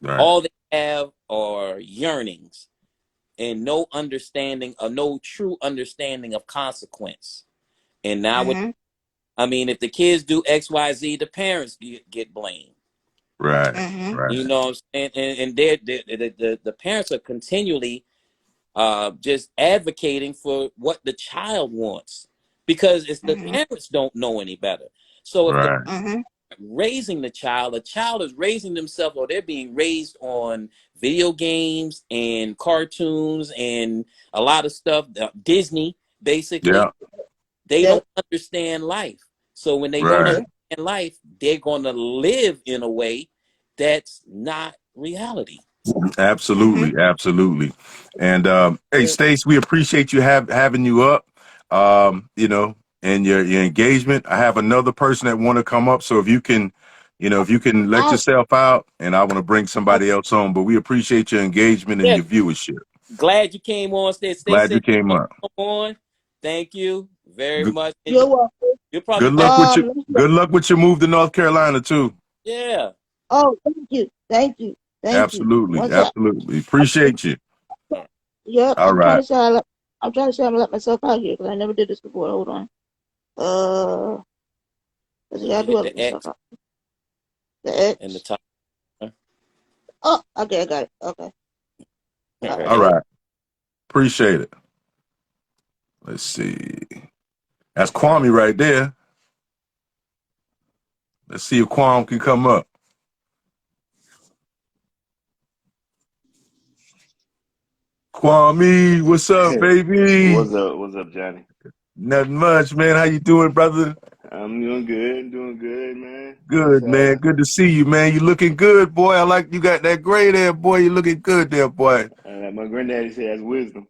Speaker 1: Right.
Speaker 2: All they have are yearnings and no understanding, or no true understanding of consequence. And now, if the kids do X, Y, Z, the parents get blamed.
Speaker 1: Right.
Speaker 2: You know what I'm saying? And the parents are continually just advocating for what the child wants, because it's the parents don't know any better. So if the raising the child is raising themselves, or they're being raised on video games and cartoons and a lot of stuff, Disney basically, they don't understand life. So when they don't understand life, they're going to live in a way that's not reality.
Speaker 1: Absolutely, absolutely. And hey, Stace, we appreciate you having you up. You know, and your engagement. I have another person that want to come up, so if you can, you know, if you can let
Speaker 3: I,
Speaker 1: yourself out, and I want to bring somebody else on. But we appreciate your engagement and
Speaker 2: Yeah,
Speaker 1: your viewership.
Speaker 2: glad you came on. Stay
Speaker 1: Glad you
Speaker 2: said you
Speaker 1: came
Speaker 2: want
Speaker 1: up.
Speaker 2: to come on. Thank you very
Speaker 1: Good,
Speaker 2: much. And
Speaker 3: you're welcome.
Speaker 2: you'll probably
Speaker 1: good
Speaker 2: back.
Speaker 1: luck with your
Speaker 3: Let's
Speaker 1: good luck with your move to North Carolina too.
Speaker 2: Yeah.
Speaker 3: Oh, thank you. Thank you. Thank you.
Speaker 1: Absolutely,
Speaker 3: Once I,
Speaker 1: absolutely. Appreciate you.
Speaker 3: yep,
Speaker 1: All right.
Speaker 3: I'm trying to say I'm let myself out here because I never did this before. Hold on. Let's see,
Speaker 2: Did
Speaker 3: I
Speaker 2: you
Speaker 3: do
Speaker 2: hit
Speaker 3: have
Speaker 2: the
Speaker 3: myself
Speaker 2: X
Speaker 3: out. The
Speaker 2: in the
Speaker 3: X.
Speaker 2: top?
Speaker 3: Oh, okay, I got it. Okay. All right.
Speaker 1: All right. Appreciate it. Let's see. That's Kwame right there. Let's see if Kwame can come up. Kwame, what's up, baby?
Speaker 4: What's up? What's up, Johnny?
Speaker 1: Nothing much, man. How you doing, brother?
Speaker 4: I'm doing good, man. Just
Speaker 1: Good, man. Good to see you, man. You looking good, boy. I like you got that gray there, boy. You looking good there, boy.
Speaker 4: like my granddaddy said, that's wisdom.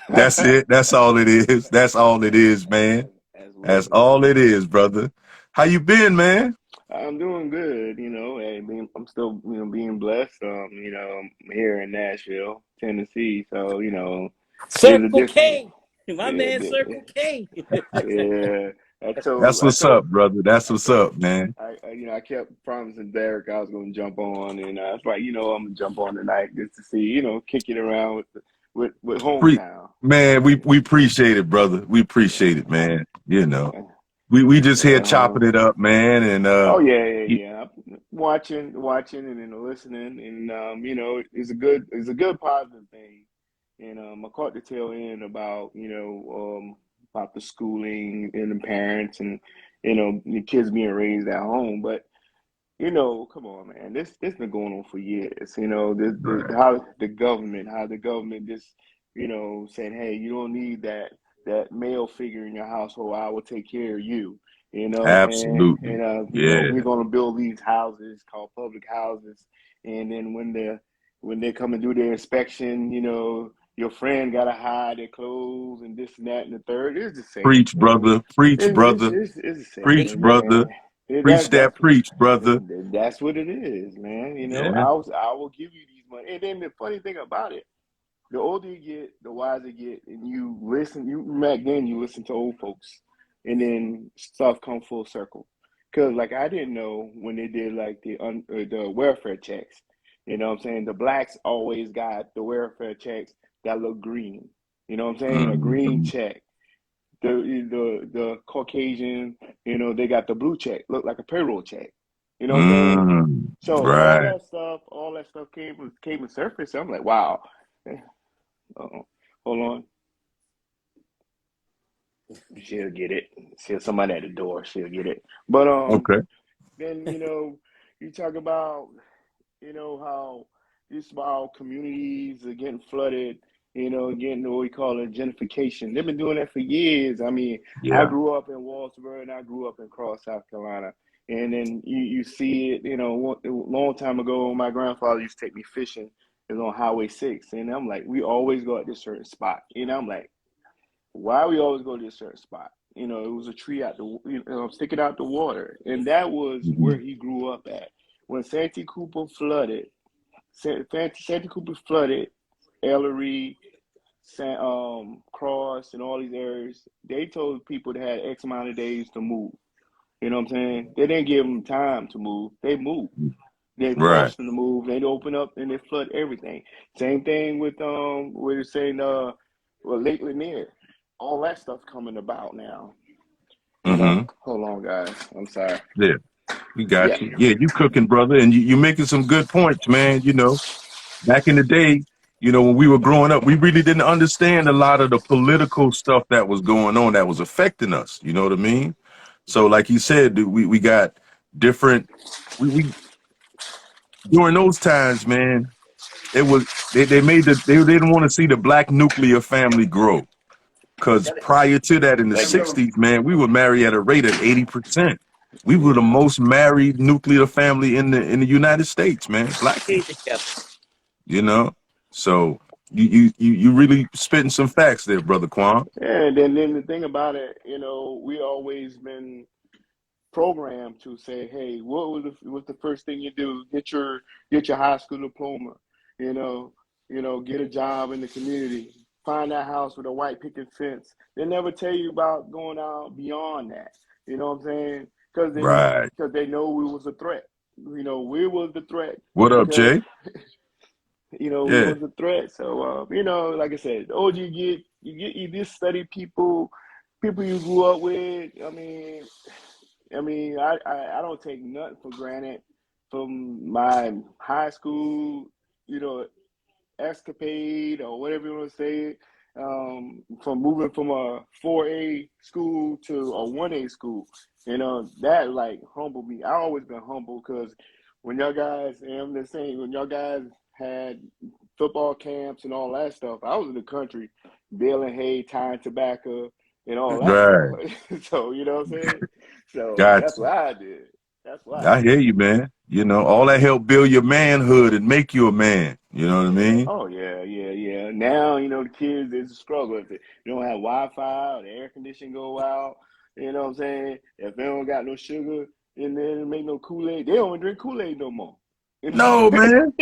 Speaker 1: That's it. That's all it is. That's all it is, man.
Speaker 4: That's
Speaker 1: That's
Speaker 4: wisdom.
Speaker 1: all it is, brother. How you been, man?
Speaker 4: I'm doing good, I'm still, being blessed. I'm here in Nashville, Tennessee. So, there's a
Speaker 2: Circle
Speaker 4: different,
Speaker 2: K. My
Speaker 4: yeah,
Speaker 2: man Circle K.
Speaker 4: yeah.
Speaker 1: That's
Speaker 4: I
Speaker 1: what's
Speaker 4: told,
Speaker 1: up, brother. That's
Speaker 4: I
Speaker 1: what's
Speaker 4: told,
Speaker 1: up, man.
Speaker 4: I kept promising Derek I was going to jump on, and it's like, I'm gonna jump on tonight just to see, kick it around with
Speaker 1: Pre
Speaker 4: hometown.
Speaker 1: Man, we appreciate it, brother. We appreciate it, man. You know.
Speaker 4: Yeah.
Speaker 1: We just here
Speaker 4: Uh-huh.
Speaker 1: chopping it up, man, and
Speaker 4: Oh yeah. I'm watching, and then listening, and it's a good positive thing. And I caught the tail end about about the schooling and the parents, and the kids being raised at home. But come on, man, this been going on for years.
Speaker 1: right.
Speaker 4: How the government just saying, hey, you don't need that male figure in your household. I will take care of you.
Speaker 1: Absolutely. Yeah.
Speaker 4: We're gonna build these houses called public houses, and then when they come and do their inspection, your friend gotta hide their clothes and this and that and the third. It's the same
Speaker 1: Preach,
Speaker 4: thing.
Speaker 1: brother. Preach, brother.
Speaker 4: It's the same
Speaker 1: Preach,
Speaker 4: thing, man.
Speaker 1: brother. Preach that preach, brother.
Speaker 4: That's what it is, man.
Speaker 1: Yeah.
Speaker 4: I will give you these money. And then the funny thing about it, the older you get, the wiser you get, and you listen. You back then you listen to old folks, and then stuff come full circle. Cause like I didn't know when they did like the welfare checks. You know what I'm saying? The blacks always got the welfare checks that look green. You know what I'm saying? A green
Speaker 1: Mhm.
Speaker 4: check. The Caucasian, they got the blue check, look like a payroll check. You know what I'm saying? So
Speaker 1: Right.
Speaker 4: all that stuff came to surface. I'm like, wow. Uh-oh. Hold on. She'll get it. See somebody at the door. She'll get it. But
Speaker 1: Okay.
Speaker 4: then you talk about how these small communities are getting flooded. Getting what we call a gentrification. They've been doing that for years. I mean, I
Speaker 1: Yeah.
Speaker 4: grew up in Walterboro and I grew up in Cross, South Carolina. And then you see it, a long time ago, my grandfather used to take me fishing. It was on Highway 6. And I'm like, we always go at this certain spot. I'm like, why we always go to this certain spot? It was a tree sticking out the water. And that was where
Speaker 1: Mhm.
Speaker 4: he grew up at. When Santee Cooper flooded, Santee Cooper flooded, Ellery, Cross, and all these areas, they told people they had X amount of days to move. You know what I'm saying? They didn't give them time to move. They moved. They
Speaker 1: Right.
Speaker 4: forced them to move. They open up and they flood everything. Same thing with what you're saying, Lake Lanier. All that stuff coming about now.
Speaker 1: Mm-hmm.
Speaker 4: Hold on, guys. I'm sorry.
Speaker 1: Yeah. We
Speaker 4: Yeah.
Speaker 1: got you. Yeah, you cooking, brother, and you making some good points, man. Back in the day, when we were growing up, we really didn't understand a lot of the political stuff that was going on that was affecting us. You know what I mean? So, like you said, we got different. We during those times, man, it was they made they didn't want to see the black nuclear family grow because prior to that, in the
Speaker 4: Thank you.
Speaker 1: '60s, man, we were married at a rate of 80%. We were the
Speaker 4: Yeah.
Speaker 1: most married nuclear family in the United States, man. Black
Speaker 2: Stay
Speaker 1: people.
Speaker 2: together.
Speaker 1: you know. So you really spitting some facts there, brother Quan.
Speaker 4: Yeah, and then the thing about it, we always been programmed to say, hey, what's the first thing you do? Get your high school diploma, you know, get a job in the community, find that house with a white picket fence. They never tell you about going out beyond that. You know what I'm saying?
Speaker 1: Right.
Speaker 4: Because they know we was a threat. We was the threat
Speaker 1: What up,
Speaker 4: because
Speaker 1: Jay?
Speaker 4: we
Speaker 1: Yeah.
Speaker 4: was a threat. So like I said, the older you just study people you grew up with. I don't take nothing for granted from my high school, you know, escapade or whatever you want to say. From moving from a 4A school to a 1A school, that like humbled me. I always been humble because when y'all guys, and I'm just saying, when y'all guys had football camps and all that stuff, I was in the country baling hay, tying tobacco, and all that
Speaker 1: Right.
Speaker 4: stuff. So you know what I'm saying? So that's
Speaker 1: Gotcha.
Speaker 4: what I did. That's what I
Speaker 1: I hear
Speaker 4: did.
Speaker 1: you, man. All that help build your manhood and make you a man. You know what I
Speaker 4: Yeah.
Speaker 1: mean?
Speaker 4: Oh yeah. Yeah. Yeah. Now the kids is a struggle. If they don't have Wi-Fi or the air conditioning go out, you know what I'm saying? If they don't got no sugar and then make no Kool-Aid, they don't drink Kool-Aid no more.
Speaker 1: No, man.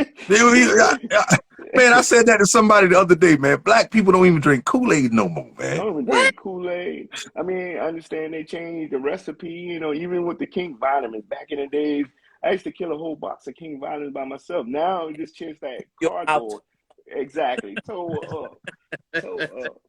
Speaker 1: Man, I said that to somebody the other day, man. Black people don't even drink Kool-Aid no more, man.
Speaker 4: Don't even
Speaker 2: What?
Speaker 4: drink Kool-Aid. I understand they changed the recipe, even with the King vitamins. Back in the days, I used to kill a whole box of King vitamins by myself. Now you just change that
Speaker 2: You're out.
Speaker 4: cardboard. Exactly. Toe up. Toe up.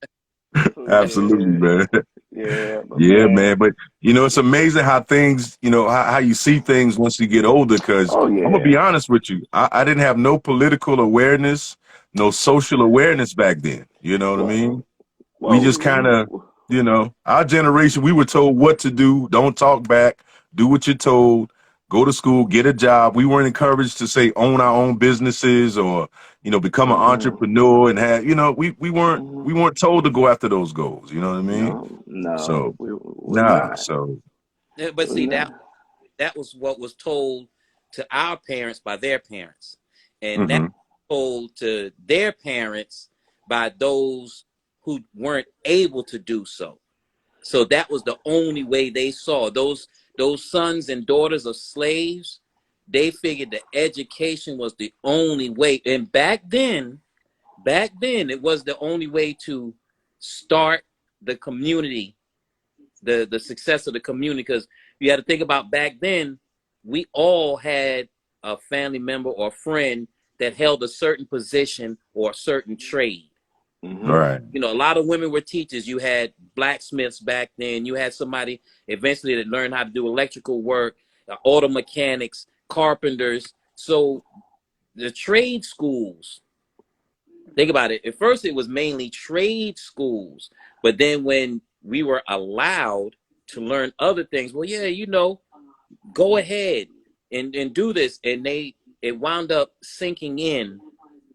Speaker 4: So
Speaker 1: Absolutely,
Speaker 4: yeah.
Speaker 1: man.
Speaker 4: Yeah, but
Speaker 1: Yeah,
Speaker 4: man.
Speaker 1: man. But it's amazing how things, how you see things once you get older. Because
Speaker 4: Oh
Speaker 1: I'm gonna be
Speaker 4: yeah.
Speaker 1: honest with you, I didn't have no political awareness, no social awareness back then. You know what I mean?
Speaker 4: Well
Speaker 1: We just kind of,
Speaker 4: well
Speaker 1: our generation, we were told what to do. Don't talk back. Do what you're told. Go to school, get a job. We weren't encouraged to say own our own businesses or, become an
Speaker 4: mm-mm,
Speaker 1: entrepreneur and have, we
Speaker 4: mm-mm.
Speaker 1: weren't told to go after those goals. You know what I mean?
Speaker 4: No,
Speaker 1: So
Speaker 4: we're
Speaker 1: nah.
Speaker 4: not.
Speaker 1: So
Speaker 2: But
Speaker 4: We're
Speaker 2: see,
Speaker 4: not.
Speaker 2: that was what was told to our parents by their parents, and that
Speaker 1: hmm
Speaker 2: was told to their parents by those who weren't able to do so. So that was the only way they saw those sons and daughters of slaves. They figured the education was the only way, and back then it was the only way to start the community, the success of the community. Because you had to think about back then, we all had a family member or friend that held a certain position or a certain trade.
Speaker 4: Mm-hmm.
Speaker 1: right.
Speaker 2: A lot of women were teachers. You had blacksmiths back then. You had somebody eventually that learned how to do electrical work, auto mechanics, carpenters. So the trade schools, think about it. At first, it was mainly trade schools. But then when we were allowed to learn other things, well, yeah, go ahead and do this. And it wound up sinking in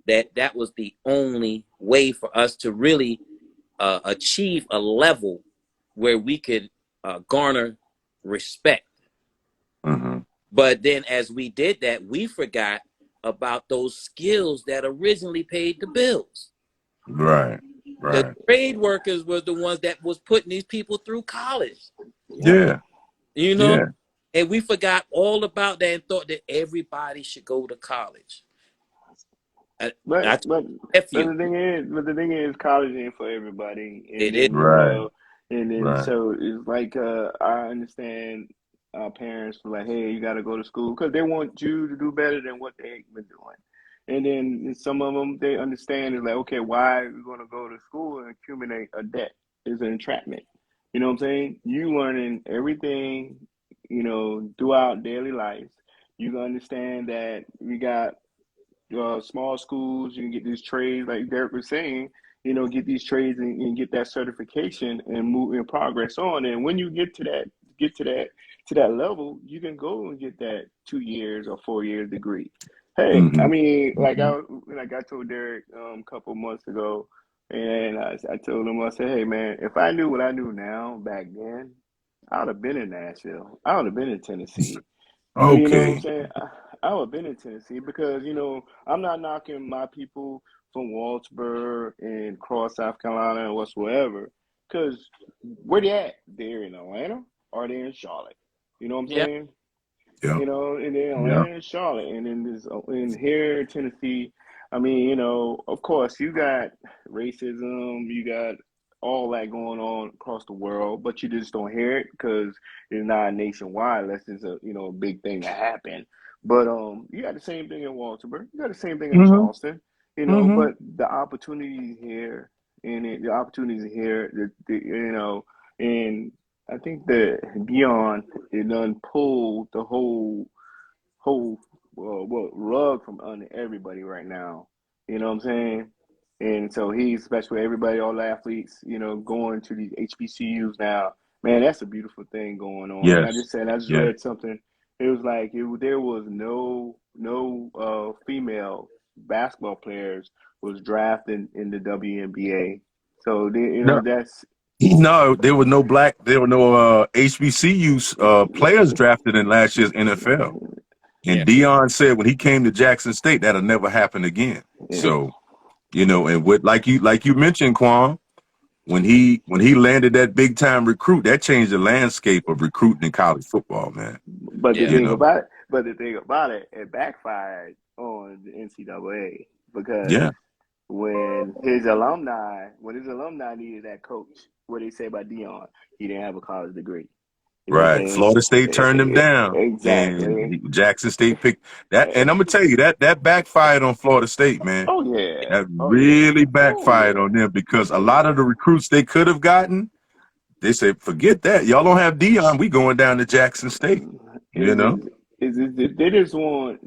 Speaker 2: that was the only way for us to really achieve a level where we could garner respect.
Speaker 1: hmm
Speaker 2: But then as we did that, we forgot about those skills that originally paid the bills.
Speaker 1: Right.
Speaker 2: The
Speaker 1: Right.
Speaker 2: trade workers were the ones that was putting these people through college,
Speaker 4: Yep.
Speaker 1: Yeah.
Speaker 2: you know?
Speaker 1: Yeah.
Speaker 2: And we forgot all about that and thought that everybody should go to college. I
Speaker 4: But
Speaker 2: told
Speaker 4: but
Speaker 2: my
Speaker 4: but
Speaker 2: nephew,
Speaker 4: the thing is, college ain't for everybody. And
Speaker 2: it is.
Speaker 4: then
Speaker 1: Right.
Speaker 4: and then
Speaker 1: Right.
Speaker 4: so it's like I understand parents were like, hey, you got to go to school because they want you to do better than what they've been doing. And then some of them they understand is like, okay, why are we going to go to school and accumulate a debt? Is an entrapment. You know what I'm saying? You learning everything, throughout daily life. You understand that we got small schools. You can get these trades, like Derek was saying. Get these trades and get that certification and move and progress on. And when you get to that level, you can go and get that 2 years or 4 year degree. Hey,
Speaker 1: hmm hmm
Speaker 4: like I told Derek a couple months ago, and I told him, I said, hey man, if I knew what I knew now back then, I would have been in Nashville. I would have been in Tennessee. You know what I'm
Speaker 1: Okay.
Speaker 4: saying? I would have been in Tennessee because, you know, I'm not knocking my people from Waltersburg and Cross, South Carolina and whatsoever. Because where they at? They're in Atlanta or they're in Charlotte. You know what I'm
Speaker 2: Yeah.
Speaker 4: saying?
Speaker 1: Yeah.
Speaker 4: You know, and then
Speaker 1: Yeah.
Speaker 4: Atlanta and Charlotte, and then in here in Tennessee. I mean, you know, of course, you got racism, you got all that going on across the world, but you just don't hear it because it's not nationwide unless it's a big thing that happened. But you got the same thing in Waltersburg, you got the same thing in
Speaker 1: Mm-hmm.
Speaker 4: Charleston,
Speaker 1: Mm-hmm.
Speaker 4: but the opportunities here the opportunities here, and I think that Dion it done pulled the whole rug from under everybody right now. You know what I'm saying? And so he's especially everybody, all the athletes, going to these HBCUs now. Man, that's a beautiful thing going on. And
Speaker 1: Yes.
Speaker 4: I just
Speaker 1: Yes.
Speaker 4: read something. It was like there was no female basketball players was drafted in the WNBA. So
Speaker 1: No,
Speaker 4: that's
Speaker 1: no, there were no HBCU players drafted in last year's NFL.
Speaker 2: Yeah.
Speaker 1: And Dion said when he came to Jackson State, that'll never happen again.
Speaker 4: yeah.
Speaker 1: So, and with like you mentioned, Quan, when he landed that big time recruit, that changed the landscape of recruiting in college football, man.
Speaker 4: But
Speaker 2: Yeah.
Speaker 4: the thing about it, it backfired on the NCAA because
Speaker 1: Yeah.
Speaker 4: when his alumni needed that coach, what did they say about Dion? He didn't have a college degree. You know what I'm
Speaker 1: Right.
Speaker 4: saying?
Speaker 1: Florida State turned him down.
Speaker 4: Exactly.
Speaker 1: And Jackson State picked that. And I'm gonna tell you that backfired on Florida State, man.
Speaker 4: Oh yeah.
Speaker 1: That
Speaker 4: Oh yeah.
Speaker 1: really
Speaker 4: Oh
Speaker 1: backfired
Speaker 4: yeah.
Speaker 1: on them because a
Speaker 4: Oh
Speaker 1: lot of
Speaker 4: yeah.
Speaker 1: the recruits they could have gotten, they said, forget that. Y'all don't have Dion. We going down to Jackson State. You know?
Speaker 4: They just want.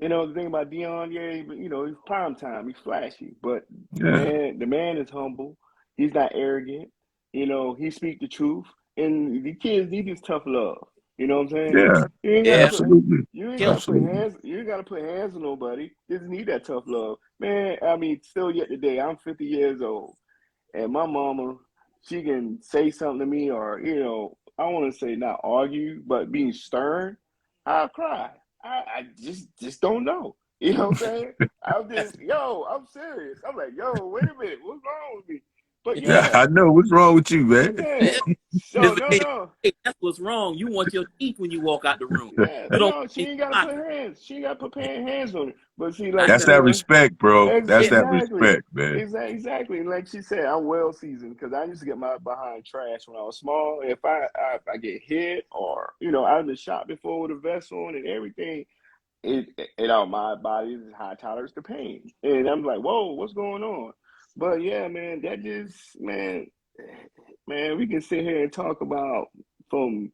Speaker 4: The thing about Dion, yeah, he's prime time, he's flashy, but
Speaker 1: Yeah.
Speaker 4: the man is humble. He's not arrogant. He speaks the truth, and the kids need this tough love. You know what I'm saying?
Speaker 1: Yeah.
Speaker 4: You ain't
Speaker 2: Yeah.
Speaker 4: gotta put
Speaker 1: Absolutely.
Speaker 4: you ain't gotta put
Speaker 1: Absolutely.
Speaker 4: hands you ain't gotta put hands on nobody. Just need that tough love, man. I mean, still yet today, I'm 50 years old, and my mama, she can say something to me, or I want to say not argue, but being stern, I'll cry. I just don't know. You know what I'm saying? I'm serious. I'm like, yo, wait a minute, what's wrong with me? But
Speaker 1: Yeah,
Speaker 4: yeah,
Speaker 1: I know. What's wrong with you, man?
Speaker 4: yeah. So no.
Speaker 2: Hey, that's what's wrong. You want your teeth when you walk out the room.
Speaker 4: Yeah,
Speaker 2: You
Speaker 4: but
Speaker 2: don't
Speaker 4: no, she
Speaker 2: want
Speaker 4: ain't gotta
Speaker 2: your
Speaker 4: put hands. She ain't gotta put hands on it. But see,
Speaker 2: I
Speaker 4: like
Speaker 1: That's
Speaker 2: know.
Speaker 1: that respect, bro. That's that
Speaker 4: exactly,
Speaker 1: respect, man.
Speaker 4: exactly. And like she said, I'm well seasoned because I used to get my behind trash when I was small. If I get hit or I've been shot before with a vest on and everything, my body is high tolerance to pain, and I'm like, whoa, what's going on? But yeah, man, that just man, we can sit here and talk about from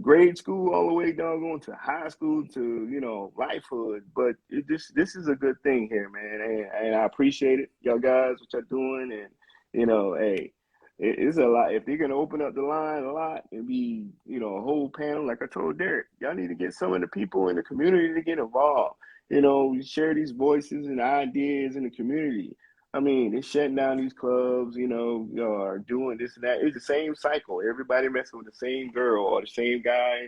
Speaker 4: grade school all the way down going to high school to lifehood. But this is a good thing here, man, and I appreciate it, y'all guys, what y'all doing, and hey, it's a lot. If they're gonna open up the line a lot and be a whole panel, like I told Derek, y'all need to get some of the people in the community to get involved. We share these voices and ideas in the community. I mean, they're shutting down these clubs, are doing this and that. It's the same cycle. Everybody messing with the same girl or the same guy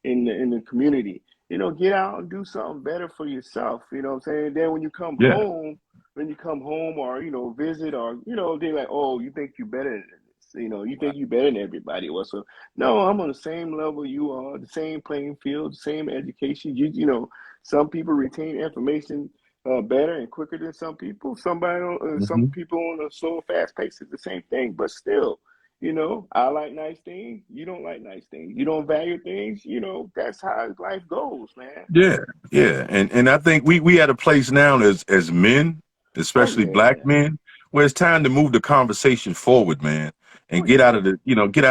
Speaker 4: in the community. Get out and do something better for yourself. You know what I'm saying? Then when you come
Speaker 1: Yeah.
Speaker 4: home, or visit, or they're like, oh, you think you better than this? You think you better than everybody else. So no, I'm on the same level you are, the same playing field, the same education. Some people retain information better and quicker than some people. Some
Speaker 1: Mm-hmm.
Speaker 4: people on a slow, fast pace is the same thing. But still, I like nice things. You don't like nice things. You don't value things. That's how life goes, man.
Speaker 1: Yeah, yeah, and I think we at a place now as men,
Speaker 4: Oh
Speaker 1: especially black
Speaker 4: yeah.
Speaker 1: men, where it's time to move the conversation forward, man,
Speaker 4: Oh
Speaker 1: and get out
Speaker 4: yeah.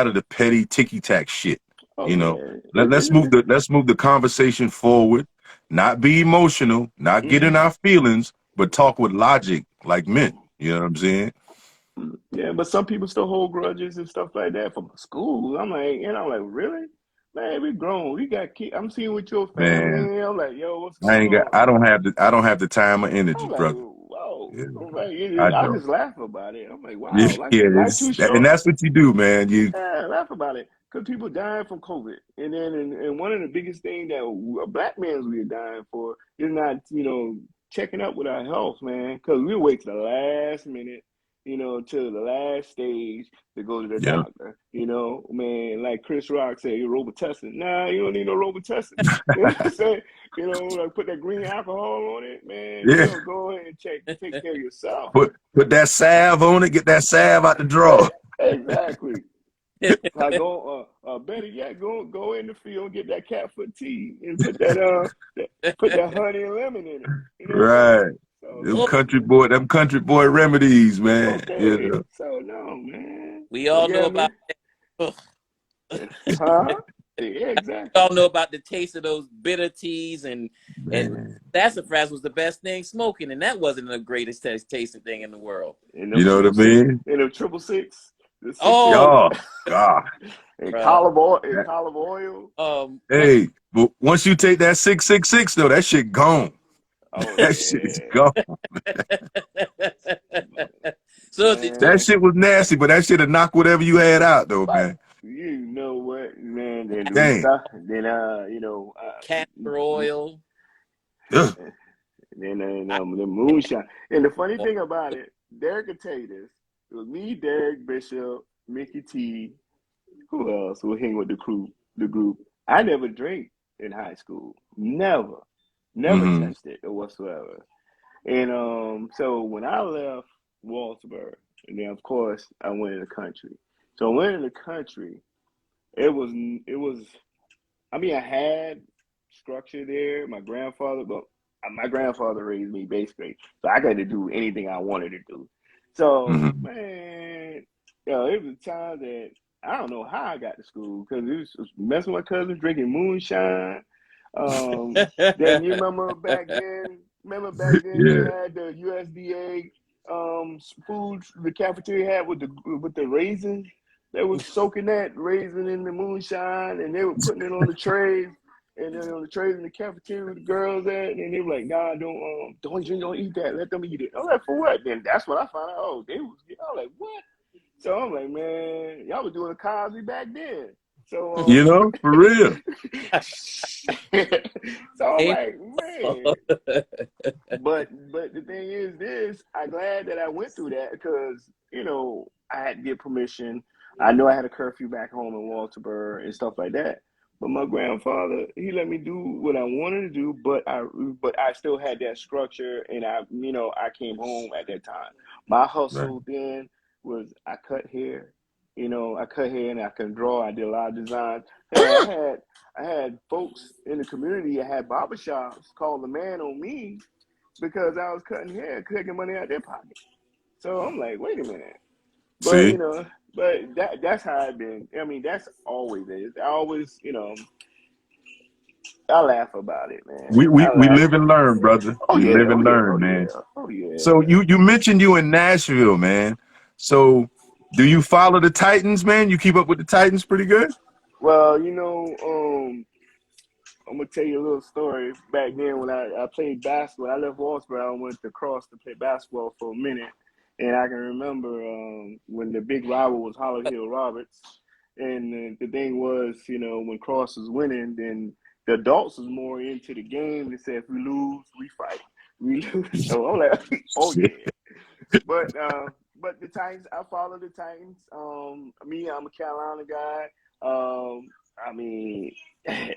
Speaker 1: of the petty ticky tack shit.
Speaker 4: Oh yeah.
Speaker 1: Let's move the conversation forward, not be emotional, not get in our feelings, but talk with logic like men. You know what I'm saying?
Speaker 4: Yeah, but some people still hold grudges and stuff like that from school. I'm like, really? Man, we grown. We got kids. I'm seeing with your
Speaker 1: Man,
Speaker 4: family. I'm like, yo, what's going on?
Speaker 1: I don't have the time or energy,
Speaker 4: I'm like,
Speaker 1: brother.
Speaker 4: whoa.
Speaker 1: Yeah,
Speaker 4: I'm like,
Speaker 1: I
Speaker 4: I
Speaker 1: don't.
Speaker 4: just laugh about it. I'm like,
Speaker 1: Yeah,
Speaker 4: wow, life too
Speaker 1: and
Speaker 4: short.
Speaker 1: that's what you do, man. You
Speaker 4: Yeah, laugh about it. because people dying from COVID. And then, and one of the biggest things that a black man's we are dying for is not, checking up with our health, man. Because we wait to the last minute, till the last stage to go to the
Speaker 1: Yeah.
Speaker 4: doctor. Man, like Chris Rock said, you're Robitussin. Nah, you don't need no Robitussin. You know what I'm saying? Like put that green alcohol on it, man.
Speaker 1: Yeah.
Speaker 4: Go ahead and take care of yourself.
Speaker 1: Put that salve on it. Get that salve out the drawer.
Speaker 4: Exactly. Like better yet, go in the field and get that cat foot tea and put that honey and lemon in it.
Speaker 1: Right.
Speaker 4: So,
Speaker 1: Them country boy remedies, man.
Speaker 4: okay.
Speaker 1: Yeah.
Speaker 4: So no, man.
Speaker 2: We all know about
Speaker 4: that. Huh? Yeah, exactly.
Speaker 2: We all know about the taste of those bitter teas, and sassafras was the best thing smoking, and that wasn't the greatest tasting thing in the world.
Speaker 1: You know what I mean?
Speaker 4: And the 666.
Speaker 1: Oh God.
Speaker 4: And olive oil.
Speaker 1: Hey, but once you take that 666 though, that shit gone.
Speaker 4: Oh,
Speaker 1: that shit is gone.
Speaker 2: So
Speaker 1: that shit was nasty, but that shit'll knock whatever you had out though, man.
Speaker 4: You know what, man? Then
Speaker 2: castor oil.
Speaker 4: And then the moonshine. And the funny thing about it, Derek could tell you this. It was me, Derek, Bishop, Mickey T. Who else would hang with the group? I never drank in high school. Never touched it or whatsoever. And so when I left Waltersburg, and then of course I went in the country. So I went in the country. It was. I mean, I had structure there. My grandfather raised me basically, so I got to do anything I wanted to do. So man, it was a time that I don't know how I got to school because it was messing with my cousins, drinking moonshine. Then you remember back then you had the USDA food, the cafeteria had with the raisins. They were soaking that raisin in the moonshine and they were putting it on the trays. And then on the trays in the cafeteria with the girls at, and they were like, "Nah, don't eat that. Let them eat it." I'm like, "For what?" Then that's when I found out. Oh, they was. I was like, "What?" So I'm like, "Man, y'all was doing a Cosby back then." So
Speaker 1: for real.
Speaker 4: So I'm like, man. But the thing is, I'm glad that I went through that because I had to get permission. I know I had a curfew back home in Waltersburg and stuff like that. But my grandfather, he let me do what I wanted to do, but I still had that structure, and I came home at that time. My hustle then was I cut hair, and I can draw. I did a lot of designs. I had folks in the community. I had barbershops call the man on me because I was cutting hair, taking money out of their pocket. So I'm like, wait a minute, but
Speaker 1: See?
Speaker 4: But that's how I've been. I mean, that's always is. I always, I laugh about it, man.
Speaker 1: We live and learn, brother. Live and learn, man.
Speaker 4: Yeah. Oh yeah.
Speaker 1: So you mentioned you in Nashville, man. So do you follow the Titans, man? You keep up with the Titans pretty good?
Speaker 4: Well, I'm gonna tell you a little story. Back then when I played basketball, I left Waltersburg. I went to Cross to play basketball for a minute. And I can remember when the big rival was Hollow Hill Roberts. And the thing was, when Cross was winning, then the adults was more into the game. They said, if we lose, we fight. We lose. So I'm like, oh, yeah. But the Titans, I follow the Titans. I'm a Carolina guy. I mean,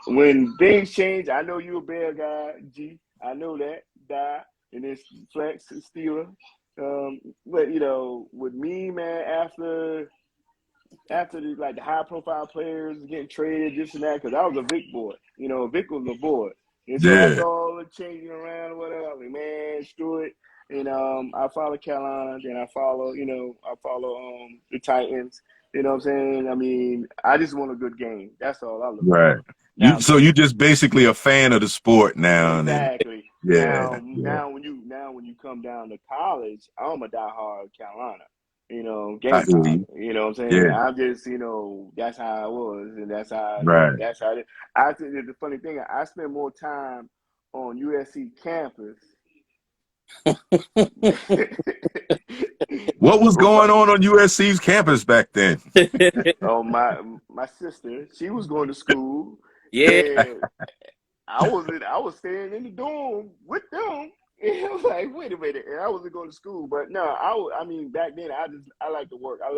Speaker 4: when things change, I know you're a Bear guy, G. I know that. And then Flex, Steeler. But with me, man, after the high profile players getting traded, this and that, because I was a Vic boy. Vic was a boy. And so it's all changing around or whatever. I mean, man, screw it. And I follow Carolina, then I follow the Titans. You know what I'm saying? I mean, I just want a good game. That's all I look for.
Speaker 1: Now, you just basically a fan of the sport now.
Speaker 4: Exactly.
Speaker 1: Now
Speaker 4: when you come down to college, I'm a diehard Carolina. You know what I'm saying?
Speaker 1: Yeah.
Speaker 4: I'm just, that's how I was, and that's how it. I think the funny thing, I spend more time on USC campus
Speaker 1: What was going on USC's campus back then?
Speaker 4: Oh, my sister, she was going to school.
Speaker 2: Yeah.
Speaker 4: And I was staying in the dorm with them. And I was like, wait a minute, and I wasn't going to school. But no, I mean, back then I like to work. I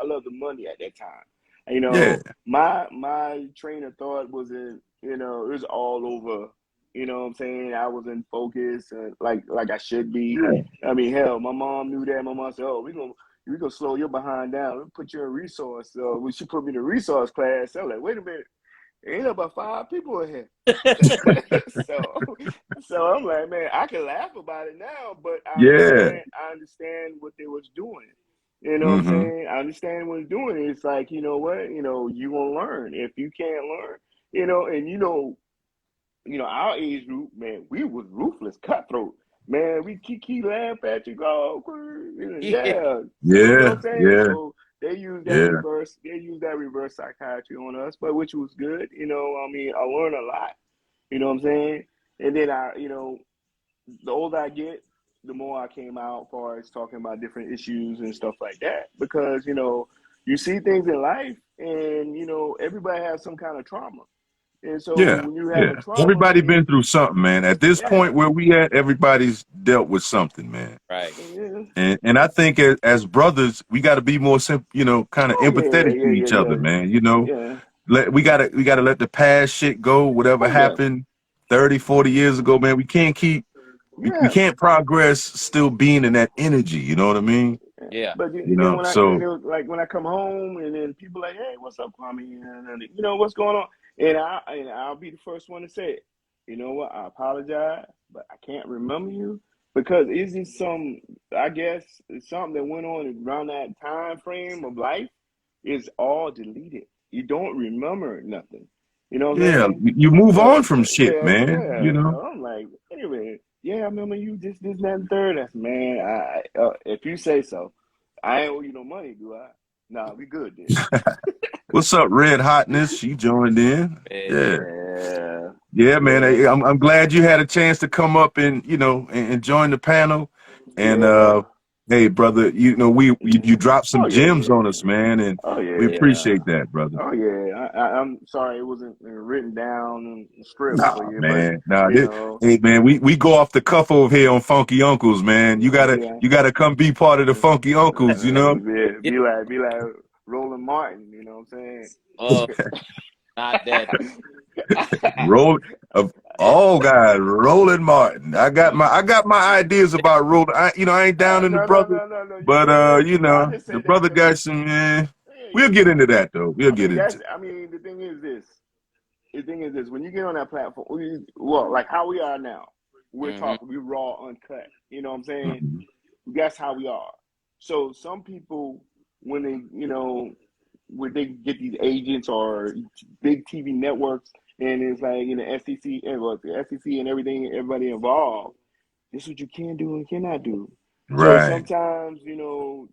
Speaker 4: love the money at that time. You know,
Speaker 1: Yeah.
Speaker 4: my train of thought was it was all over. You know what I'm saying? I was in focus, like I should be.
Speaker 1: Yeah.
Speaker 4: I mean, hell, my mom knew that. My mom said, "Oh, we gonna slow your behind down. We'll put you in resource." So when she put me in a resource class, I was like, "Wait a minute, ain't about 5 people in here." so I'm like, man, I can laugh about it now, but
Speaker 1: Yeah.
Speaker 4: I understand what they was doing. You know what I'm saying? I understand what it's doing. It's like, you know what? You gonna learn. If you can't learn, and our age group, man, we was ruthless, cutthroat. Man, we kiki laugh at you, go, yeah. You know what I'm saying?
Speaker 1: Yeah.
Speaker 4: So they use that reverse psychiatry on us, but which was good. I mean, I learned a lot. You know what I'm saying? And then the older I get, the more I came out as far as talking about different issues and stuff like that. Because, you see things in life and, everybody has some kind of trauma. And so when you have a trauma,
Speaker 1: everybody been through something, man. At this point where we at, everybody's dealt with something, man.
Speaker 2: Right.
Speaker 1: And I think as brothers, we got to be more simple, kind of empathetic to each other, man. We gotta let the past shit go. Whatever happened 30, 40 years ago, man. We can't we can't progress still being in that energy. You know what I mean?
Speaker 2: Yeah.
Speaker 4: But then when I come home and then people like, hey, what's up, Kwame? And what's going on? And I'll be the first one to say it. You know what? I apologize, but I can't remember you because it's something that went on around that time frame of life is all deleted. You don't remember nothing. You know what I'm saying?
Speaker 1: You move on from shit, man.
Speaker 4: So I'm like, anyway, I remember you this, that, and third. That's man. If you say so, I ain't owe you no money, do I? Nah, we good then.
Speaker 1: What's up, Red Hotness? She joined in. Yeah, man. I'm glad you had a chance to come up and and join the panel. And hey, brother, you dropped some gems on us, man, and we appreciate that, brother.
Speaker 4: Oh yeah, I'm sorry it wasn't written down in script for you,
Speaker 1: man.
Speaker 4: But,
Speaker 1: hey, man, we go off the cuff over here on Funky Uncles, man. You gotta come be part of the Funky Uncles,
Speaker 4: Be like Roland Martin, you know what I'm saying?
Speaker 2: Oh, not that.
Speaker 1: Roland Martin. I got my ideas about Roland. I ain't down in the brother, but the brother got some. We'll get into that though. We'll get into.
Speaker 4: I mean, the thing is this. When you get on that platform, like how we are now, we're talking, we raw, uncut. You know what I'm saying? That's how we are. So some people, when they get these agents or big TV networks, and it's like SEC and everything, everybody involved. This is what you can do and cannot do.
Speaker 1: Right.
Speaker 4: So sometimes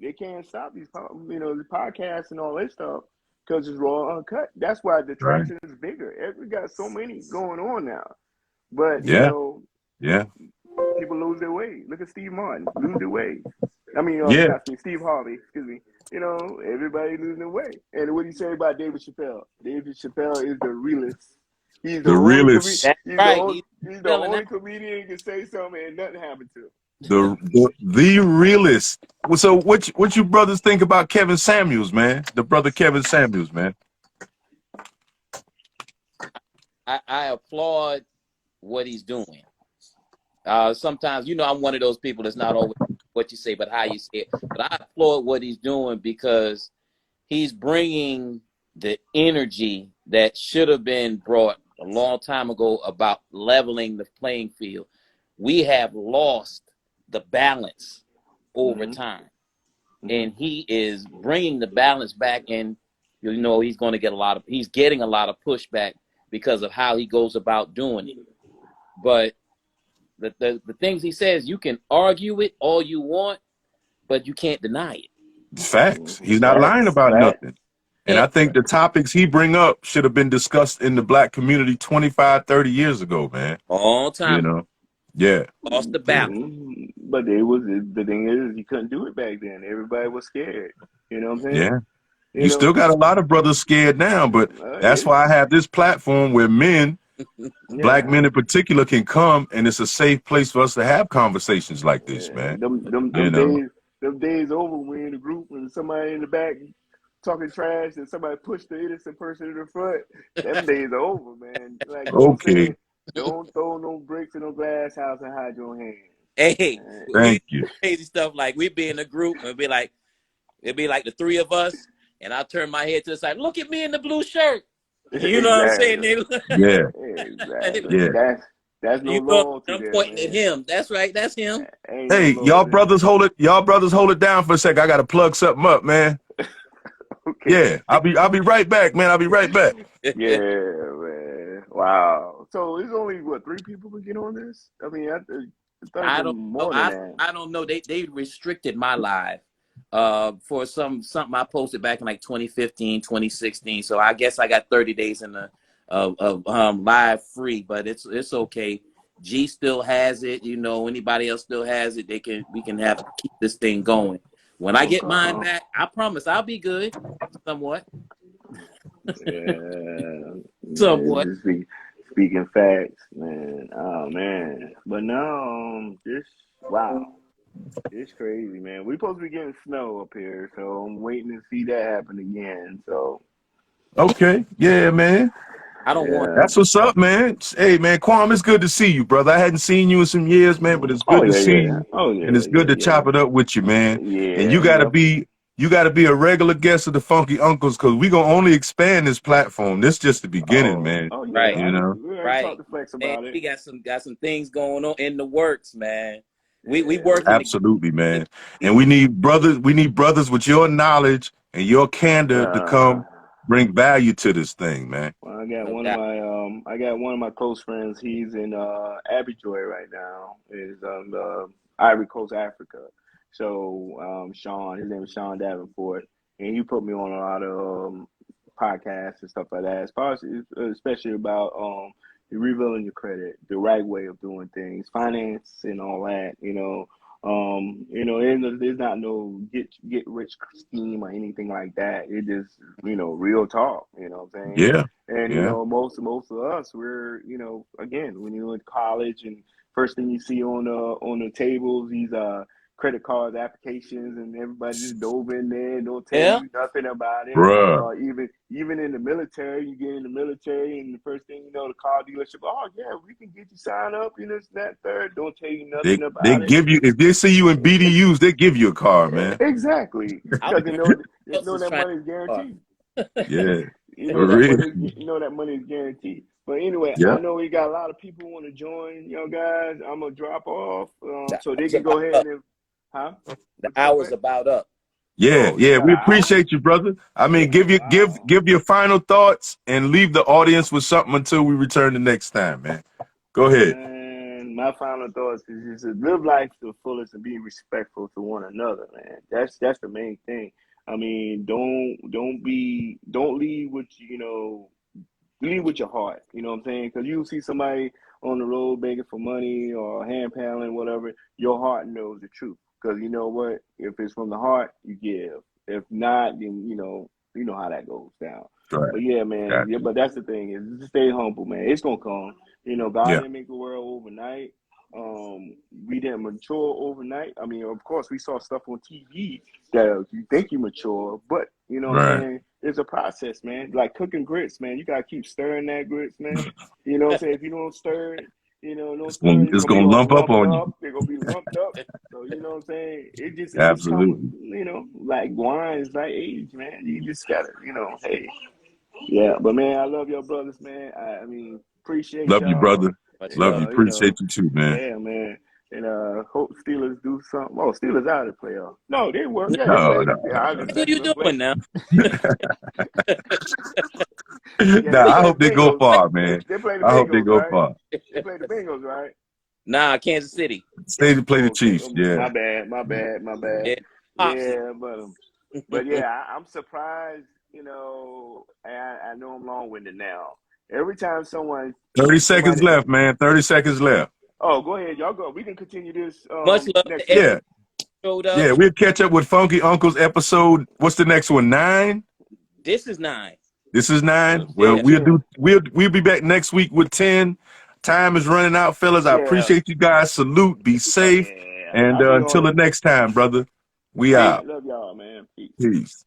Speaker 4: they can't stop these the podcasts and all that stuff because it's raw, uncut. That's why the traction is bigger. We got so many going on now, but people lose their way. Look at Steve Martin, lose their way. I mean, Steve Harvey, excuse me. Everybody losing their way. And what do you say about David Chappelle? David Chappelle is the realest. He's the realest. He's the only comedian who can say something and nothing happened to him.
Speaker 1: The realest. So what you brothers think about Kevin Samuels, man? The brother Kevin Samuels, man.
Speaker 2: I applaud what he's doing. Sometimes, I'm one of those people that's not always what you say, but how you say it. But I applaud what he's doing because he's bringing the energy that should have been brought a long time ago about leveling the playing field. We have lost the balance over time, and he is bringing the balance back. And he's going to get he's getting a lot of pushback because of how he goes about doing it. But the things he says, you can argue it all you want, but you can't deny it.
Speaker 1: Facts. He's not lying about nothing. And I think the topics he bring up should have been discussed in the black community 25, 30 years ago, man.
Speaker 2: All time.
Speaker 1: Yeah.
Speaker 2: Lost the balance.
Speaker 4: but the thing is, you couldn't do it back then. Everybody was scared. You know what I'm saying?
Speaker 1: Yeah.
Speaker 4: You
Speaker 1: You still
Speaker 4: know,
Speaker 1: got a lot of brothers scared now, but that's
Speaker 4: yeah,
Speaker 1: why I have this platform where men, black
Speaker 4: yeah.
Speaker 1: men in particular, can come, and it's a safe place for us to have conversations like this,
Speaker 4: Yeah,
Speaker 1: man. You
Speaker 4: them
Speaker 1: know.
Speaker 4: days over when we're in the group and somebody in the back talking trash and somebody pushed the innocent person in the front. Them days are over, man. Like Bo
Speaker 1: Okay.
Speaker 4: said, don't throw no bricks in no glass house and hide your hands.
Speaker 2: Hey, we
Speaker 1: Thank you.
Speaker 2: crazy stuff like we'd be in a group and it'd be like the three of us, and I turn my head to the side, look at me in the blue shirt. You know what I'm saying?
Speaker 4: Exactly.
Speaker 1: Yeah.
Speaker 4: Exactly.
Speaker 1: Yeah.
Speaker 4: That's no
Speaker 2: You know,
Speaker 4: loyalty
Speaker 2: I'm
Speaker 4: there,
Speaker 2: pointing at
Speaker 4: man.
Speaker 2: him. That's right. That's him.
Speaker 4: Ain't no
Speaker 1: Hey,
Speaker 4: loyalty.
Speaker 1: y'all brothers hold it down for a sec. I gotta plug something up, man.
Speaker 4: Okay.
Speaker 1: Yeah. I'll be right back, man. I'll be right back.
Speaker 4: Yeah, man. Wow. So there's only what 3 people can get on this? I mean, I thought it
Speaker 2: I
Speaker 4: was
Speaker 2: don't know.
Speaker 4: more than that.
Speaker 2: I don't know. They restricted my live for something I posted back in like 2015, 2016. So I guess I got 30 days in the of live free, but it's okay. G still has it. You know, anybody else still has it. We can keep this thing going. When I get mine
Speaker 4: Okay.
Speaker 2: back, I promise I'll be good. Somewhat.
Speaker 4: Yeah, man,
Speaker 2: Somewhat.
Speaker 4: just speaking facts, man. Oh man, but no, this wow, it's crazy, man. We supposed to be getting snow up here, so I'm waiting to see that happen again. So
Speaker 1: Okay. Yeah, man.
Speaker 2: I don't want
Speaker 4: yeah,
Speaker 1: That's what's up, man. Hey, man, Kwame, it's good to see you, brother. I hadn't seen you in some years, man, but it's
Speaker 4: oh
Speaker 1: good to
Speaker 4: yeah,
Speaker 1: see
Speaker 4: yeah,
Speaker 1: you,
Speaker 4: oh
Speaker 1: and
Speaker 4: yeah,
Speaker 1: it's good
Speaker 4: yeah,
Speaker 1: to
Speaker 4: yeah,
Speaker 1: chop it up with you, man. And
Speaker 4: yeah. Enough.
Speaker 1: you gotta be a regular guest of the Funky Uncles, because we gonna only expand this platform. This just the beginning,
Speaker 4: Oh,
Speaker 1: man.
Speaker 4: oh yeah.
Speaker 2: right.
Speaker 1: You know.
Speaker 4: We already
Speaker 2: Right.
Speaker 4: talked to Flex
Speaker 2: Man,
Speaker 4: about it.
Speaker 2: we got some things going on in the works, man. We
Speaker 4: Yeah,
Speaker 2: working
Speaker 1: Absolutely, man. And
Speaker 2: together.
Speaker 1: we need brothers with your knowledge and your candor to
Speaker 4: uh,
Speaker 1: come bring value to this thing, man.
Speaker 4: well,
Speaker 2: No
Speaker 4: I got one of my close friends. He's in Abijoy right now. Is Ivory Coast, Africa. So Sean, his name is Sean Davenport, and he put me on a lot of podcasts and stuff like that. Especially about revealing your credit, the right way of doing things, finance and all that. There's not no get rich scheme or anything like that. It just real talk. You know what I'm saying?
Speaker 1: Yeah.
Speaker 4: And
Speaker 1: Yeah.
Speaker 4: most of us, we're again, when you're in college and first thing you see on the tables, these credit card applications, and everybody just dove in there and don't tell
Speaker 2: Yeah.
Speaker 4: you nothing about it.
Speaker 1: Bruh.
Speaker 4: Even in the military, you get in the military, and the first thing you know, the car dealership, oh yeah, we can get you signed up, this, that, third. Don't tell you
Speaker 1: They
Speaker 4: nothing
Speaker 1: they
Speaker 4: about it.
Speaker 1: give you, if they see you in BDUs, they give you a car, man.
Speaker 4: Exactly,
Speaker 2: I was
Speaker 4: because they
Speaker 2: else
Speaker 4: know
Speaker 2: is
Speaker 4: that
Speaker 2: trying
Speaker 4: money is
Speaker 2: to
Speaker 4: guaranteed.
Speaker 1: Yeah.
Speaker 4: You
Speaker 1: For
Speaker 4: know that
Speaker 1: real.
Speaker 4: money. You know that money is guaranteed. But anyway, I
Speaker 1: Yeah.
Speaker 4: know we got a lot of people want to join. Y'all guys, I'm gonna drop off
Speaker 2: the
Speaker 4: so they
Speaker 2: hour's
Speaker 4: can go
Speaker 2: about
Speaker 4: ahead
Speaker 2: up.
Speaker 4: and huh?
Speaker 2: The
Speaker 4: What you say,
Speaker 2: hour's
Speaker 4: Flex?
Speaker 2: about up.
Speaker 1: Yeah,
Speaker 4: Oh, you
Speaker 1: yeah.
Speaker 4: got
Speaker 1: We
Speaker 4: an hour?
Speaker 1: appreciate you, brother. I mean,
Speaker 4: Oh wow.
Speaker 1: give your final thoughts and leave the audience with something until we return the next time, man. Go ahead.
Speaker 4: Man, my final thoughts is just to live life to the fullest and be respectful to one another, man. That's the main thing. I mean, don't leave with lead with your heart. You know what I'm saying? Because you see somebody on the road begging for money or hand paddling, whatever. Your heart knows the truth. Because you know what? If it's from the heart, you give. If not, then you know how that goes down.
Speaker 1: Right.
Speaker 4: But yeah, man. Yeah,
Speaker 1: Gotcha.
Speaker 4: but that's the thing is just stay humble, man. It's gonna come. God
Speaker 1: Yeah.
Speaker 4: didn't make the world overnight. We didn't mature overnight. I mean, of course, we saw stuff on TV that you think you mature, but you know what I'm
Speaker 1: Right.
Speaker 4: saying? It's a process, man. Like cooking grits, man. You gotta keep stirring that grits, man. You know what I'm saying? If you don't stir it, it's
Speaker 1: It's
Speaker 4: gonna be
Speaker 1: gonna
Speaker 4: all
Speaker 1: lump up
Speaker 4: lumped
Speaker 1: on
Speaker 4: up.
Speaker 1: you.
Speaker 4: They're gonna be lumped up. So you know what I'm saying? It just come,
Speaker 1: Absolutely.
Speaker 4: like wine is like age, man. You just gotta, hey. Yeah, but man, I love your brothers, man. I mean, appreciate
Speaker 1: Love you,
Speaker 4: y'all.
Speaker 1: brother.
Speaker 2: Much
Speaker 4: And
Speaker 1: Love you.
Speaker 2: love.
Speaker 1: Appreciate you too, man.
Speaker 4: yeah, man. And hope Steelers do something. Oh, Steelers out of the playoff. No, they were. Yeah, they
Speaker 1: No,
Speaker 4: played.
Speaker 1: no,
Speaker 4: Yeah, I was
Speaker 1: no,
Speaker 4: gonna
Speaker 2: What are
Speaker 4: say
Speaker 2: you
Speaker 4: they played.
Speaker 2: doing now?
Speaker 4: Yeah,
Speaker 1: no.
Speaker 4: they
Speaker 1: I
Speaker 4: played
Speaker 1: hope
Speaker 4: the
Speaker 1: they go
Speaker 4: Bengals.
Speaker 1: far, man.
Speaker 4: They played the
Speaker 1: I hope they
Speaker 4: Bengals,
Speaker 1: go
Speaker 4: right?
Speaker 1: far.
Speaker 4: They played the Bengals, right?
Speaker 2: Nah, Kansas City.
Speaker 1: Stay to play the
Speaker 4: Okay.
Speaker 1: Chiefs. Yeah.
Speaker 4: My bad. My bad. My bad.
Speaker 2: Yeah. Pops.
Speaker 4: Yeah, but yeah, I'm surprised. And I know I'm long winded now. Every time
Speaker 1: 30
Speaker 4: somebody
Speaker 1: seconds left, man. 30 seconds left.
Speaker 4: Oh, go ahead, y'all go. We can continue this
Speaker 2: Much love
Speaker 4: next
Speaker 2: to
Speaker 4: week.
Speaker 2: everyone
Speaker 1: Yeah.
Speaker 2: who showed up.
Speaker 1: Yeah, we'll catch up with Funky Uncle's episode. What's the next one? 9?
Speaker 2: This is 9.
Speaker 1: This is 9.
Speaker 4: Yes,
Speaker 1: Well,
Speaker 2: Yeah.
Speaker 1: we'll be back next week with 10. Time is running out, fellas. I
Speaker 4: Yeah.
Speaker 1: appreciate you guys. Salute. Be safe.
Speaker 4: Yeah.
Speaker 1: And
Speaker 4: I'll be on
Speaker 1: until the
Speaker 4: it.
Speaker 1: next time, brother, we
Speaker 4: Peace.
Speaker 1: out.
Speaker 4: Love y'all, man. Peace.
Speaker 1: Peace.